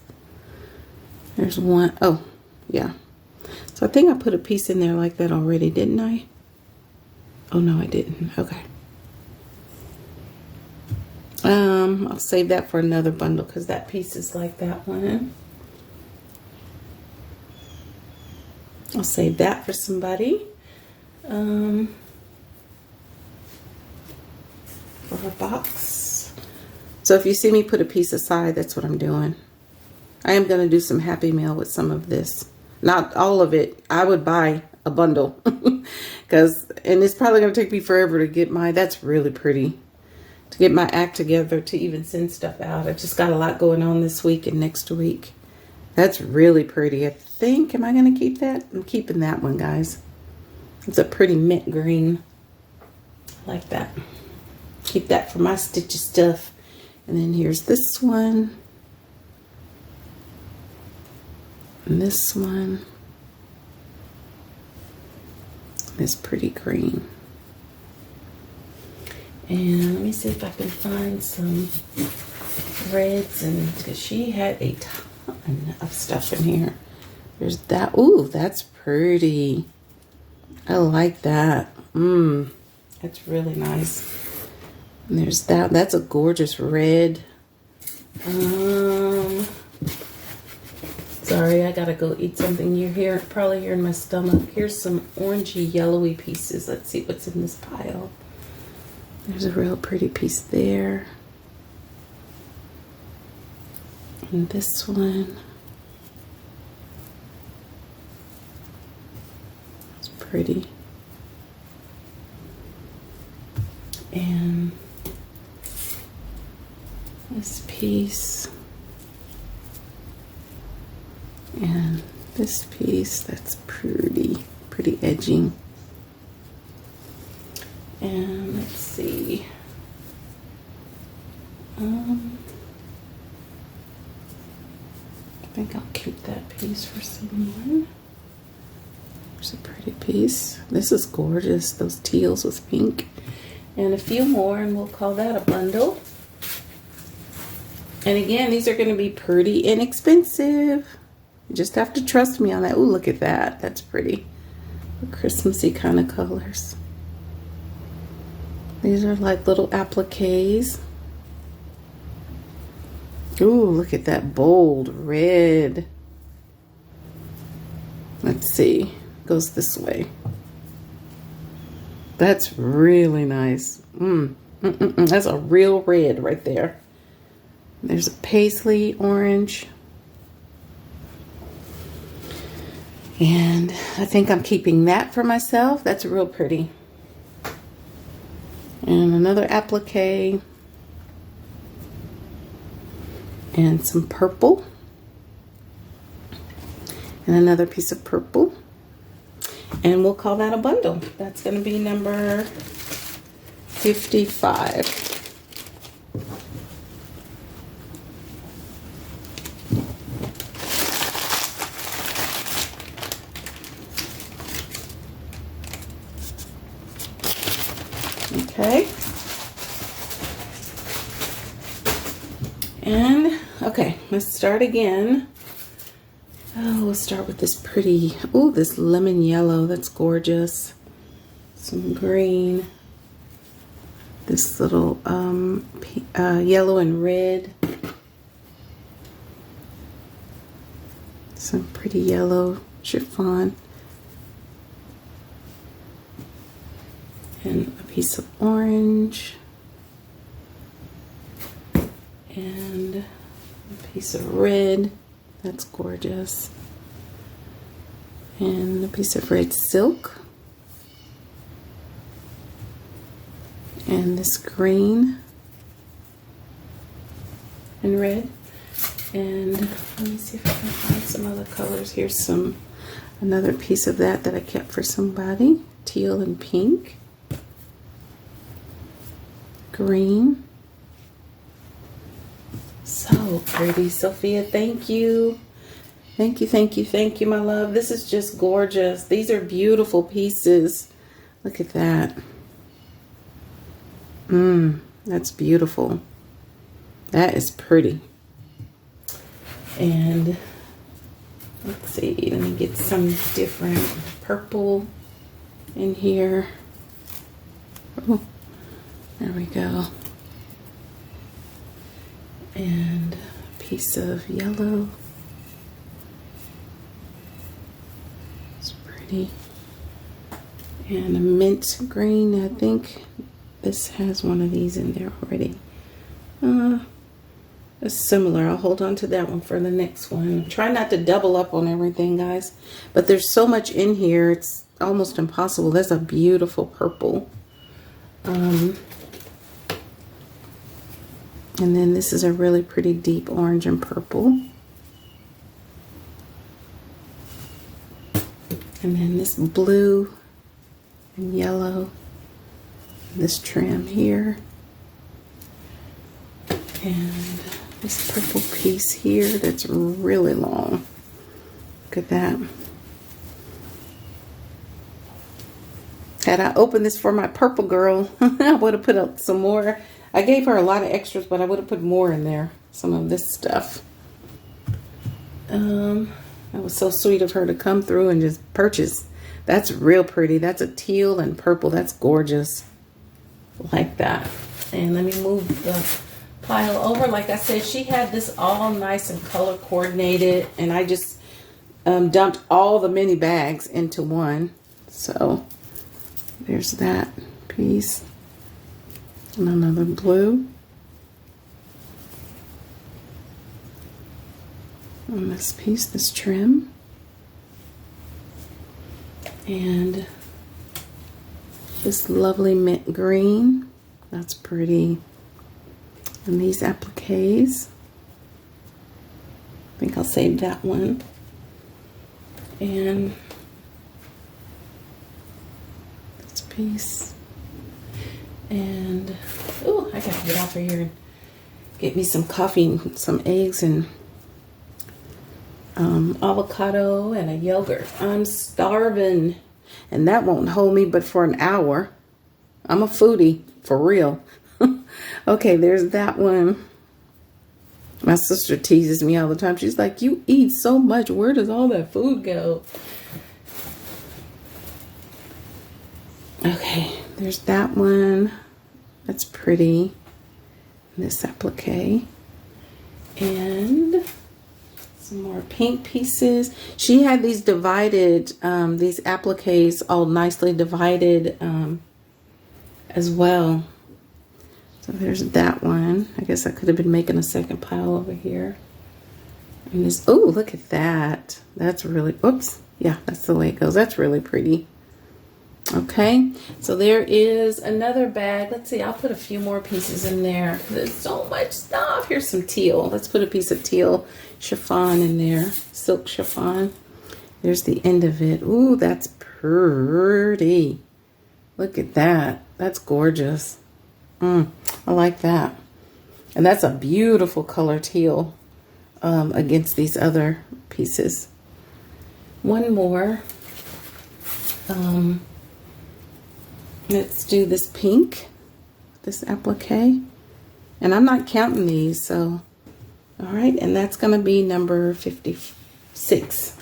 There's one. Oh, yeah. So I think I put a piece in there like that already, didn't I? Oh, no, I didn't. Okay. I'll save that for another bundle because that piece is like that one. I'll save that for somebody. our box. So if you see me put a piece aside, that's what I'm doing. I am going to do some Happy Meal with some of this. Not all of it. I would buy a bundle. And it's probably going to take me forever to get that's really pretty. To get my act together to even send stuff out. I've just got a lot going on this week and next week. That's really pretty. I think, am I going to keep that? I'm keeping that one, guys. It's a pretty mint green. I like that. Keep that for my stitchy stuff. And then here's this one. And this one. This pretty green. And let me see if I can find some reds, and because she had a ton of stuff in here. There's that. Ooh, that's pretty. I like that. That's really nice. And there's that. That's a gorgeous red. Sorry, I gotta go eat something. You're probably hearing my stomach. Here's some orangey yellowy pieces. Let's see what's in this pile. There's a real pretty piece there. And this one. It's pretty. And this piece. And this piece, that's pretty edgy. And let's see. I think I'll keep that piece for someone. There's a pretty piece. This is gorgeous. Those teals with pink. And a few more, and we'll call that a bundle. And again, these are going to be pretty inexpensive. You just have to trust me on that. Ooh, look at that. That's pretty. Christmassy kind of colors. These are like little appliques. Ooh, look at that bold red. Let's see. Goes this way. That's really nice. That's a real red right there. There's a paisley orange. And I think I'm keeping that for myself. That's real pretty. And another applique. And some purple. And another piece of purple. And we'll call that a bundle. That's going to be number 55. Okay. And, okay, let's start again. Oh, we'll start with this pretty, oh, this lemon yellow. That's gorgeous. Some green. This little yellow and red. Some pretty yellow chiffon. And a piece of orange. And a piece of red. That's gorgeous. And a piece of red silk. And this green and red. And let me see if I can find some other colors. Here's another piece of that I kept for somebody. Teal and pink. Green. So pretty, Sophia. Thank you. Thank you, thank you, thank you, my love. This is just gorgeous. These are beautiful pieces. Look at that. That's beautiful. That is pretty. And let's see, let me get some different purple in here. Oh, there we go. And a piece of yellow. It's pretty. And a mint green, I think. this has one of these in there already. It's similar. I'll hold on to that one for the next one. Try not to double up on everything, guys. But there's so much in here, it's almost impossible. That's a beautiful purple. And then this is a really pretty deep orange and purple. And then this blue and yellow. This trim here. And this purple piece here that's really long. Look at that. Had I opened this for my purple girl, I would have put up some more. I gave her a lot of extras, but I would have put more in there. Some of this stuff. That was so sweet of her to come through and just purchase. That's real pretty. That's a teal and purple. That's gorgeous. Like that. And let me move the pile over. Like I said, she had this all nice and color coordinated, and I just dumped all the mini bags into one. So there's that piece. And another blue. On this piece, this trim. And this lovely mint green. That's pretty. And these appliques. I think I'll save that one. And this piece. And, oh, I gotta get off of here and get me some coffee and some eggs and avocado and a yogurt. I'm starving. And that won't hold me but for an hour. I'm a foodie, for real. Okay, there's that one. My sister teases me all the time. She's like, you eat so much. Where does all that food go? Okay, there's that one. That's pretty. This applique. And some more pink pieces. She had these divided, these appliques all nicely divided as well. So there's that one. I guess I could have been making a second pile over here. And this, oh, look at that. That's really, whoops. Yeah, that's the way it goes. That's really pretty. Okay, so there is another bag. Let's see, I'll put a few more pieces in there. There's so much stuff. Here's some teal. Let's put a piece of teal chiffon in there. Silk chiffon. There's the end of it. Ooh, that's pretty. Look at that. That's gorgeous. I like that. And that's a beautiful color teal against these other pieces. One more. Let's do this pink, this applique. And I'm not counting these, so, all right. And that's going to be number 56.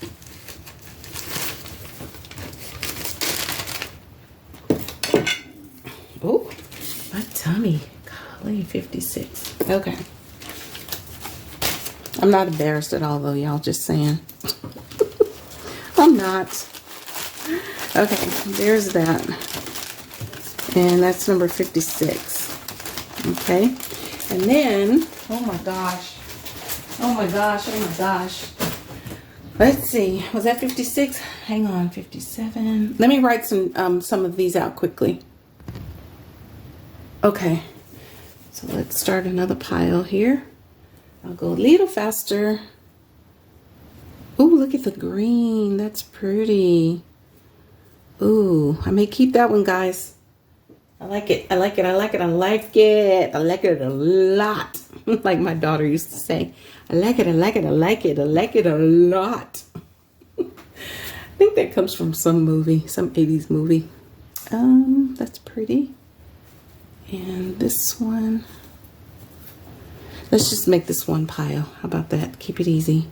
Oh, my tummy. Golly, 56. Okay. I'm not embarrassed at all, though, y'all. Just saying. I'm not. Okay, there's that. And that's number 56. Okay. And then, oh my gosh. Oh my gosh, oh my gosh. Let's see. Was that 56? Hang on, 57. Let me write some of these out quickly. Okay. So let's start another pile here. I'll go a little faster. Oh, look at the green. That's pretty. Ooh, I may keep that one, guys. I like it. I like it. I like it. I like it. I like it a lot. Like my daughter used to say, I like it. I like it. I like it. I like it a lot. I think that comes from some movie, some 80s movie. That's pretty. And this one. Let's just make this one pile. How about that? Keep it easy.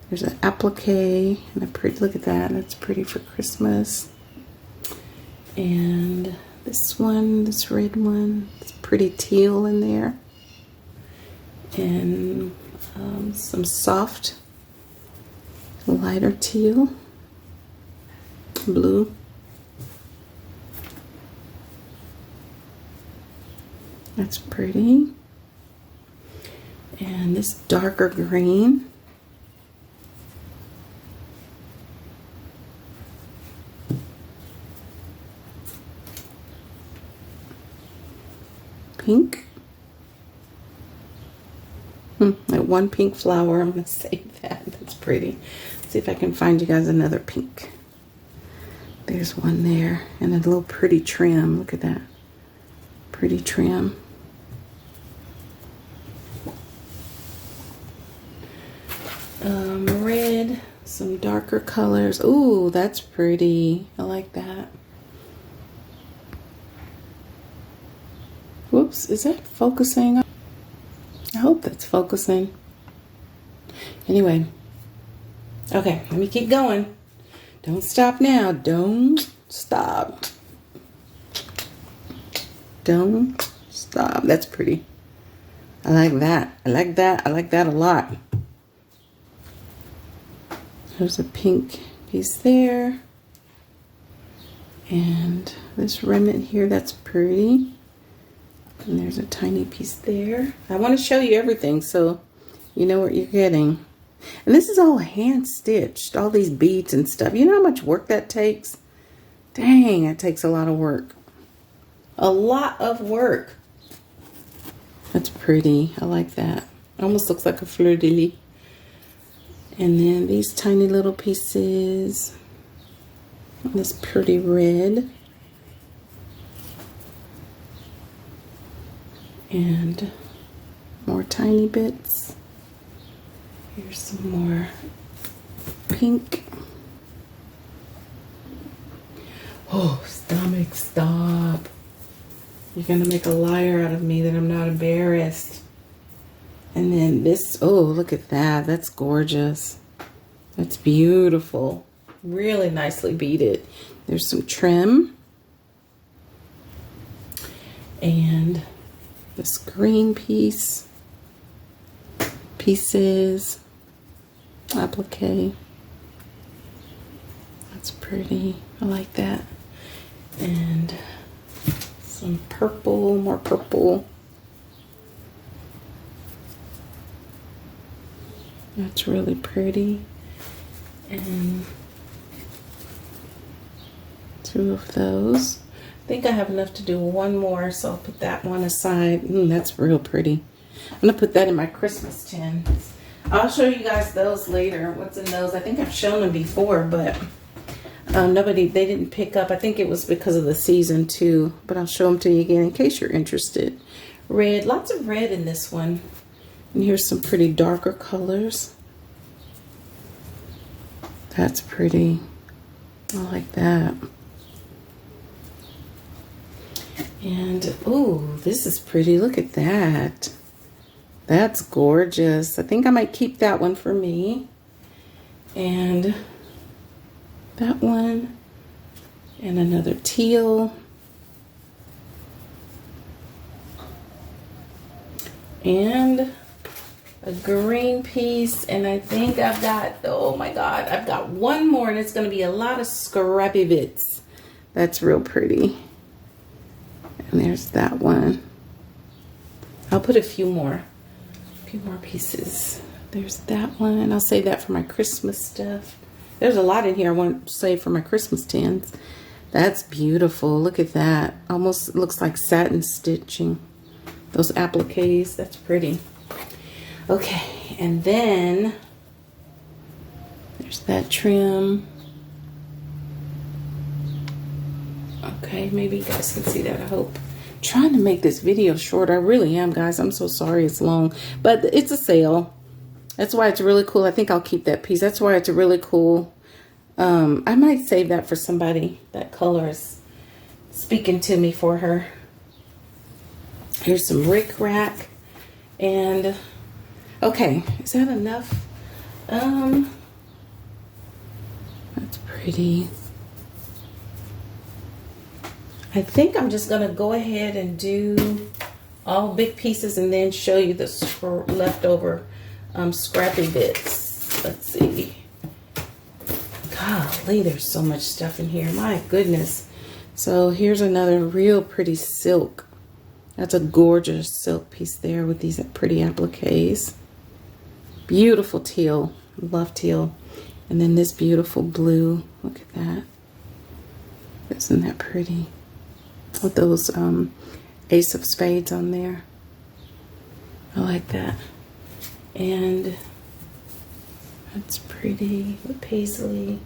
There's an applique and a pretty, look at that. That's pretty for Christmas. And this one, this red one, it's pretty teal in there. And some soft, lighter teal, blue. That's pretty. And this darker green. Pink. That one pink flower. I'm going to save that. That's pretty. See if I can find you guys another pink. There's one there. And a little pretty trim. Look at that. Pretty trim. Red. Some darker colors. Ooh, that's pretty. I like that. Whoops, is that focusing? I hope that's focusing. Anyway. Okay, let me keep going. Don't stop now. Don't stop. Don't stop. That's pretty. I like that. I like that. I like that a lot. There's a pink piece there. And this remnant here, that's pretty. And there's a tiny piece there. I want to show you everything so you know what you're getting. And this is all hand stitched, all these beads and stuff. You know how much work that takes? Dang, that takes a lot of work. A lot of work. That's pretty. I like that. Almost looks like a fleur de lis. And then these tiny little pieces. This pretty red. And more tiny bits. Here's some more pink. Oh, stomach, stop. You're gonna make a liar out of me that I'm not embarrassed. And then this, oh, look at that. That's gorgeous. That's beautiful. Really nicely beaded. There's some trim. And this green piece. Pieces. Applique. That's pretty. I like that. And some purple, more purple. That's really pretty. And two of those. I think I have enough to do one more, so I'll put that one aside. That's real pretty. I'm gonna put that in my Christmas tin. I'll show you guys those later. What's in those? I think I've shown them before, but they didn't pick up. I think it was because of the season too, but I'll show them to you again in case you're interested. Red, lots of red in this one. And here's some pretty darker colors. That's pretty. I like that. And, ooh, this is pretty. Look at that. That's gorgeous. I think I might keep that one for me. And that one. And another teal. And a green piece. And I think I've got, oh my God, I've got one more, and it's going to be a lot of scrappy bits. That's real pretty. And there's that one. I'll put a few more pieces. There's that one, and I'll save that for my Christmas stuff. There's a lot in here I want to save for my Christmas tins. That's beautiful. Look at that. Almost looks like satin stitching. Those appliques. That's pretty. Okay, and then there's that trim. Okay, maybe you guys can see that, I hope. I'm trying to make this video short. I really am, guys. I'm so sorry it's long, but it's a sale. That's why it's really cool. I think I'll keep that piece. That's why it's really cool. I might save that for somebody. That color is speaking to me for her. Here's some rickrack. And okay, is that enough? That's pretty. I think I'm just gonna go ahead and do all big pieces and then show you the leftover scrappy bits. Let's see. Golly, there's so much stuff in here. My goodness. So here's another real pretty silk. That's a gorgeous silk piece there with these pretty appliques. Beautiful teal. Love teal. And then this beautiful blue. Look at that. Isn't that pretty? With those Ace of Spades on there. I like that. And that's pretty with paisley.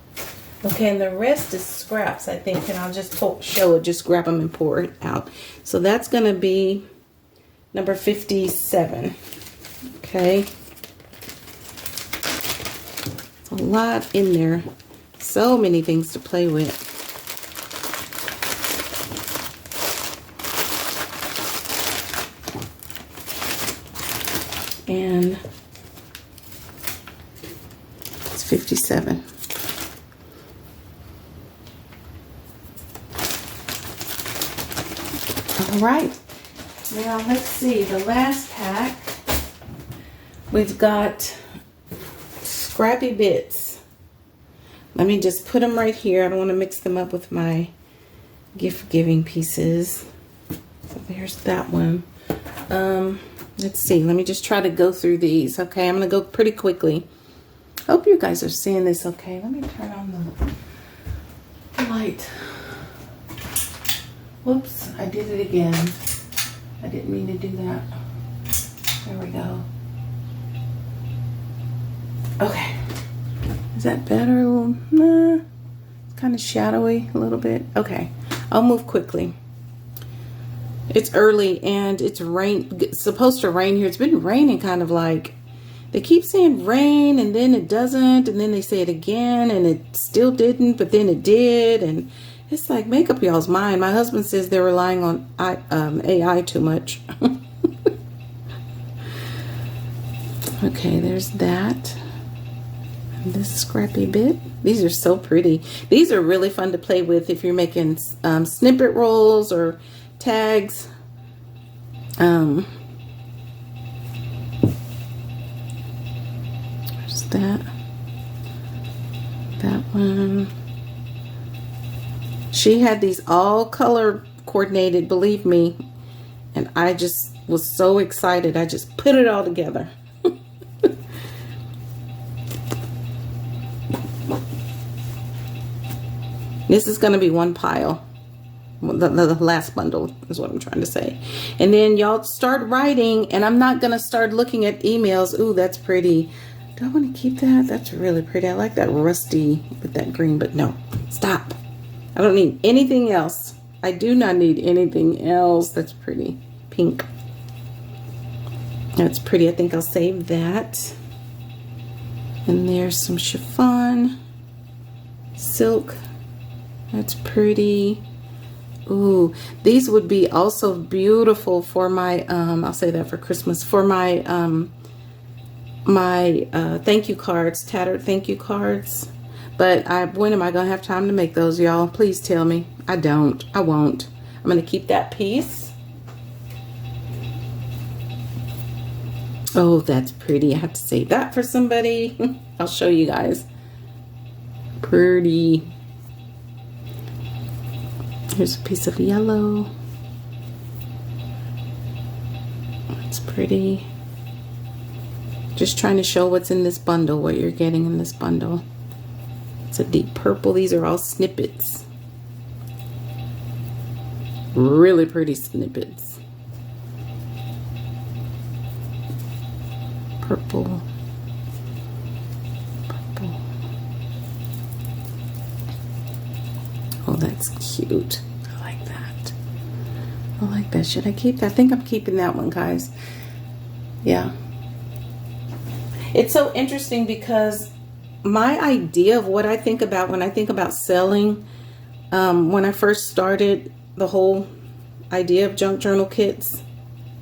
Okay, and the rest is scraps, I think, and I'll just show it, just grab them and pour it out. So that's going to be number 57. Okay. It's a lot in there. So many things to play with. And it's 57. All right, now let's see, the last pack, we've got scrappy bits. Let me just put them right here. I don't want to mix them up with my gift giving pieces. So there's that one. Let's see, let me just try to go through these. Okay, I'm going to go pretty quickly. Hope you guys are seeing this okay. Let me turn on the light. Whoops, I did it again. I didn't mean to do that. There we go. Okay. Is that better? Nah, it's kind of shadowy a little bit. Okay, I'll move quickly. It's early and it's supposed to rain here. It's been raining kind of like, they keep saying rain and then it doesn't, and then they say it again and it still didn't, but then it did, and it's like, make up y'all's mind. My husband says they're relying on AI too much. Okay, there's that. And this scrappy bit. These are so pretty. These are really fun to play with if you're making snippet rolls or tags. There's that. That one. She had these all color coordinated, believe me, and I just was so excited. I just put it all together. This is going to be one pile. The last bundle is what I'm trying to say. And then y'all start writing, and I'm not going to start looking at emails. Ooh, that's pretty. Do I want to keep that? That's really pretty. I like that rusty with that green, but no, stop. I don't need anything else. I do not need anything else. That's pretty. Pink. That's pretty. I think I'll save that. And there's some chiffon. Silk. That's pretty. Ooh, these would be also beautiful for my, I'll say that for Christmas, for my, thank you cards, tattered thank you cards. But when am I going to have time to make those, y'all? Please tell me. I don't. I won't. I'm going to keep that piece. Oh, that's pretty. I have to save that for somebody. I'll show you guys. Pretty. Here's a piece of yellow. That's pretty. Just trying to show what's in this bundle, what you're getting in this bundle. It's a deep purple. These are all snippets. Really pretty snippets. Purple. Purple. Oh, that's cute. I like that. I like that. Should I keep that? I think I'm keeping that one, guys. Yeah. It's so interesting because my idea of what I think about when I think about selling, when I first started the whole idea of junk journal kits,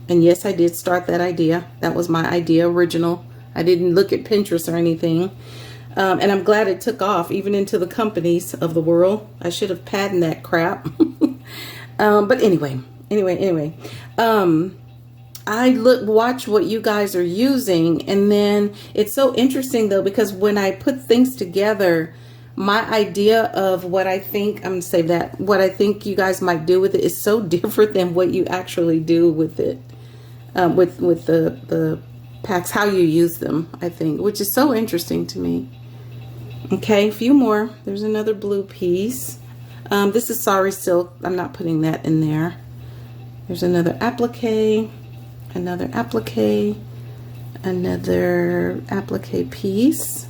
and yes, I did start that idea. That was my idea original. I didn't look at Pinterest or anything. And I'm glad it took off even into the companies of the world. I should have patented that crap. But anyway. I watch what you guys are using, and then it's so interesting though, because when I put things together, my idea of what I think, I'm gonna save that, what I think you guys might do with it is so different than what you actually do with it, with the packs, how you use them, I think, which is so interesting to me. Okay, a few more. There's another blue piece. This is Sorry Silk. I'm not putting that in there. There's another applique, another applique, another applique piece.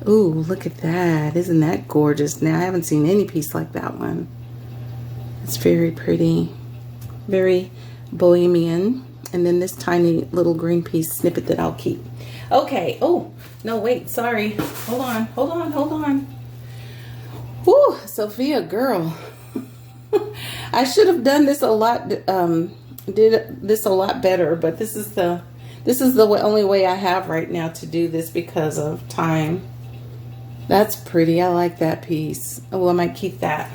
Ooh, look at that. Isn't that gorgeous? Now, I haven't seen any piece like that one. It's very pretty. Very bohemian. And then this tiny little green piece snippet that I'll keep. Okay. Oh, no, wait. Sorry. Hold on. Hold on. Hold on. Whew, Sophia, girl. I should have done this a lot, did this a lot better, but this is the only way I have right now to do this because of time. That's pretty. I like that piece. Oh, I might keep that.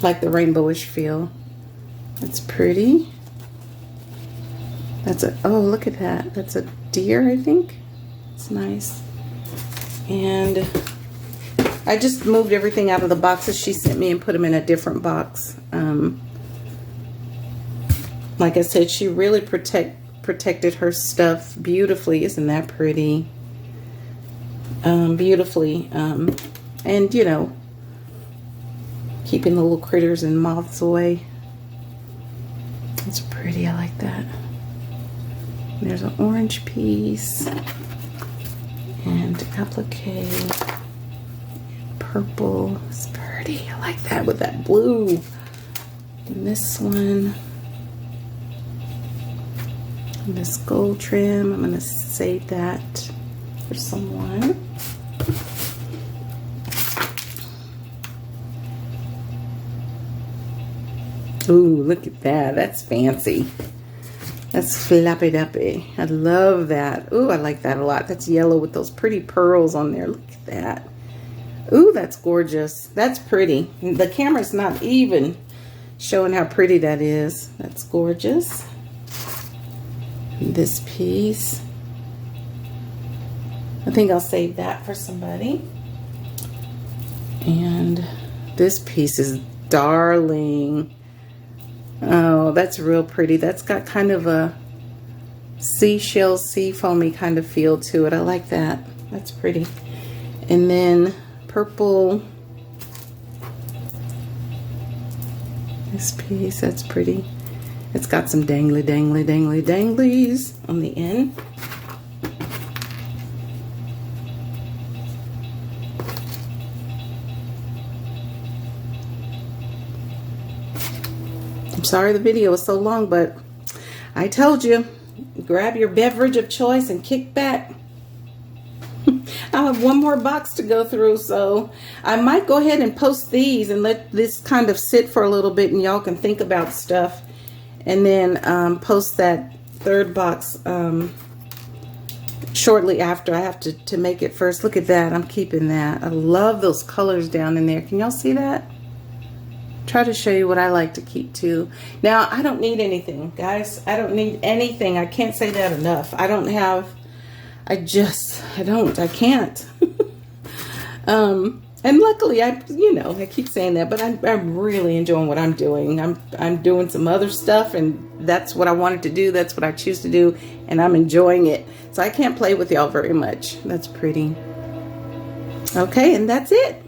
Like the rainbowish feel. That's pretty. That's a, oh, look at that. That's a deer, I think. It's nice. And I just moved everything out of the boxes she sent me and put them in a different box. Like I said, she really protected her stuff beautifully. Isn't that pretty? Beautifully. And, you know, keeping the little critters and moths away. It's pretty. I like that. There's an orange piece. And applique. Purple. It's pretty. I like that with that blue. And this one. And this gold trim. I'm going to save that for someone. Ooh, look at that. That's fancy. That's flappy duppy. I love that. Ooh, I like that a lot. That's yellow with those pretty pearls on there. Look at that. Ooh, that's gorgeous. That's pretty. The camera's not even showing how pretty that is. That's gorgeous. This piece. I think I'll save that for somebody. And this piece is darling. Oh, that's real pretty. That's got kind of a seashell, sea foamy kind of feel to it. I like that. That's pretty. And then purple. This piece, that's pretty. It's got some dangly, dangly, dangly, danglies on the end. I'm sorry the video was so long, but I told you, grab your beverage of choice and kick back. I'll have one more box to go through, so I might go ahead and post these and let this kind of sit for a little bit and y'all can think about stuff, and then post that third box shortly after. I have to make it first. Look at that. I'm keeping that. I love those colors down in there. Can y'all see that? Try to show you what I like to keep too. Now, I don't need anything, guys. I don't need anything. I can't say that enough. I don't have, I can't. And luckily, I keep saying that, but I'm really enjoying what I'm doing. I'm doing some other stuff, and that's what I wanted to do. That's what I choose to do, and I'm enjoying it. So I can't play with y'all very much. That's pretty. Okay, and that's it.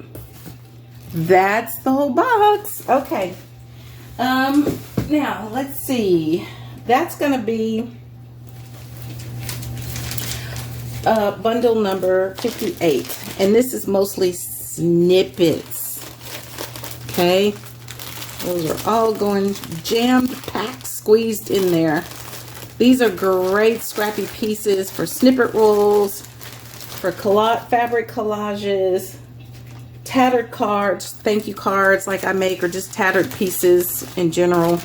That's the whole box. Okay. Now, let's see. That's going to be bundle number 58. And this is mostly snippets. Okay. Those are all going jammed, packed, squeezed in there. These are great scrappy pieces for snippet rolls, for fabric collages, tattered cards, thank you cards like I make, or just tattered pieces in general.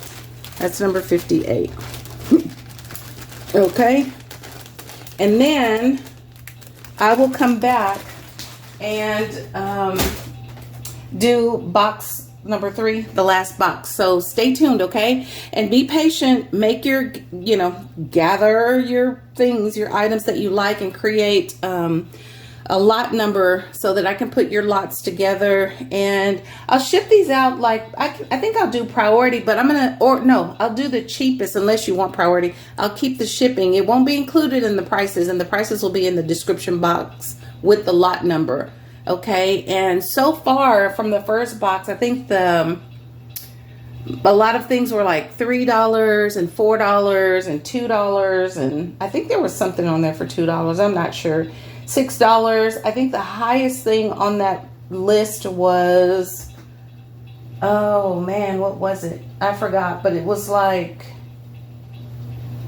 That's number 58. Okay. And then I will come back and do box number 3, the last box. So stay tuned, okay? And be patient. Make your, gather your things, your items that you like, and create a lot number so that I can put your lots together, and I'll ship these out. Like I think I'll do priority, but I'll do the cheapest unless you want priority. I'll keep the shipping. It won't be included in the prices, and the prices will be in the description box with the lot number. Okay, and so far from the first box, I think a lot of things were like $3 and $4 and $2, and I think there was something on there for $2. I'm not sure. $6. I think the highest thing on that list was, oh man, what was it? I forgot, but it was like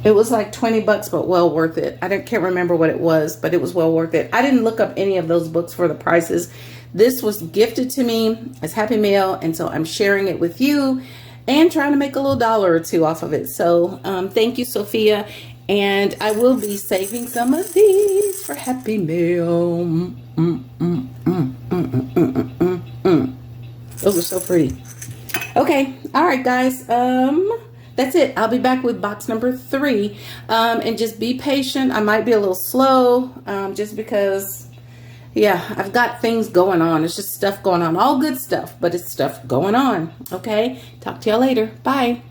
20 bucks, but well worth it. Can't remember what it was, but it was well worth it. I didn't look up any of those books for the prices. This was gifted to me as Happy Mail, and so I'm sharing it with you and trying to make a little $1 or $2 off of it. So thank you, Sophia. And I will be saving some of these for Happy Mail. Those are so pretty. Okay. All right, guys. That's it. I'll be back with box number 3. And just be patient. I might be a little slow just because, yeah, I've got things going on. It's just stuff going on. All good stuff, but it's stuff going on. Okay. Talk to y'all later. Bye.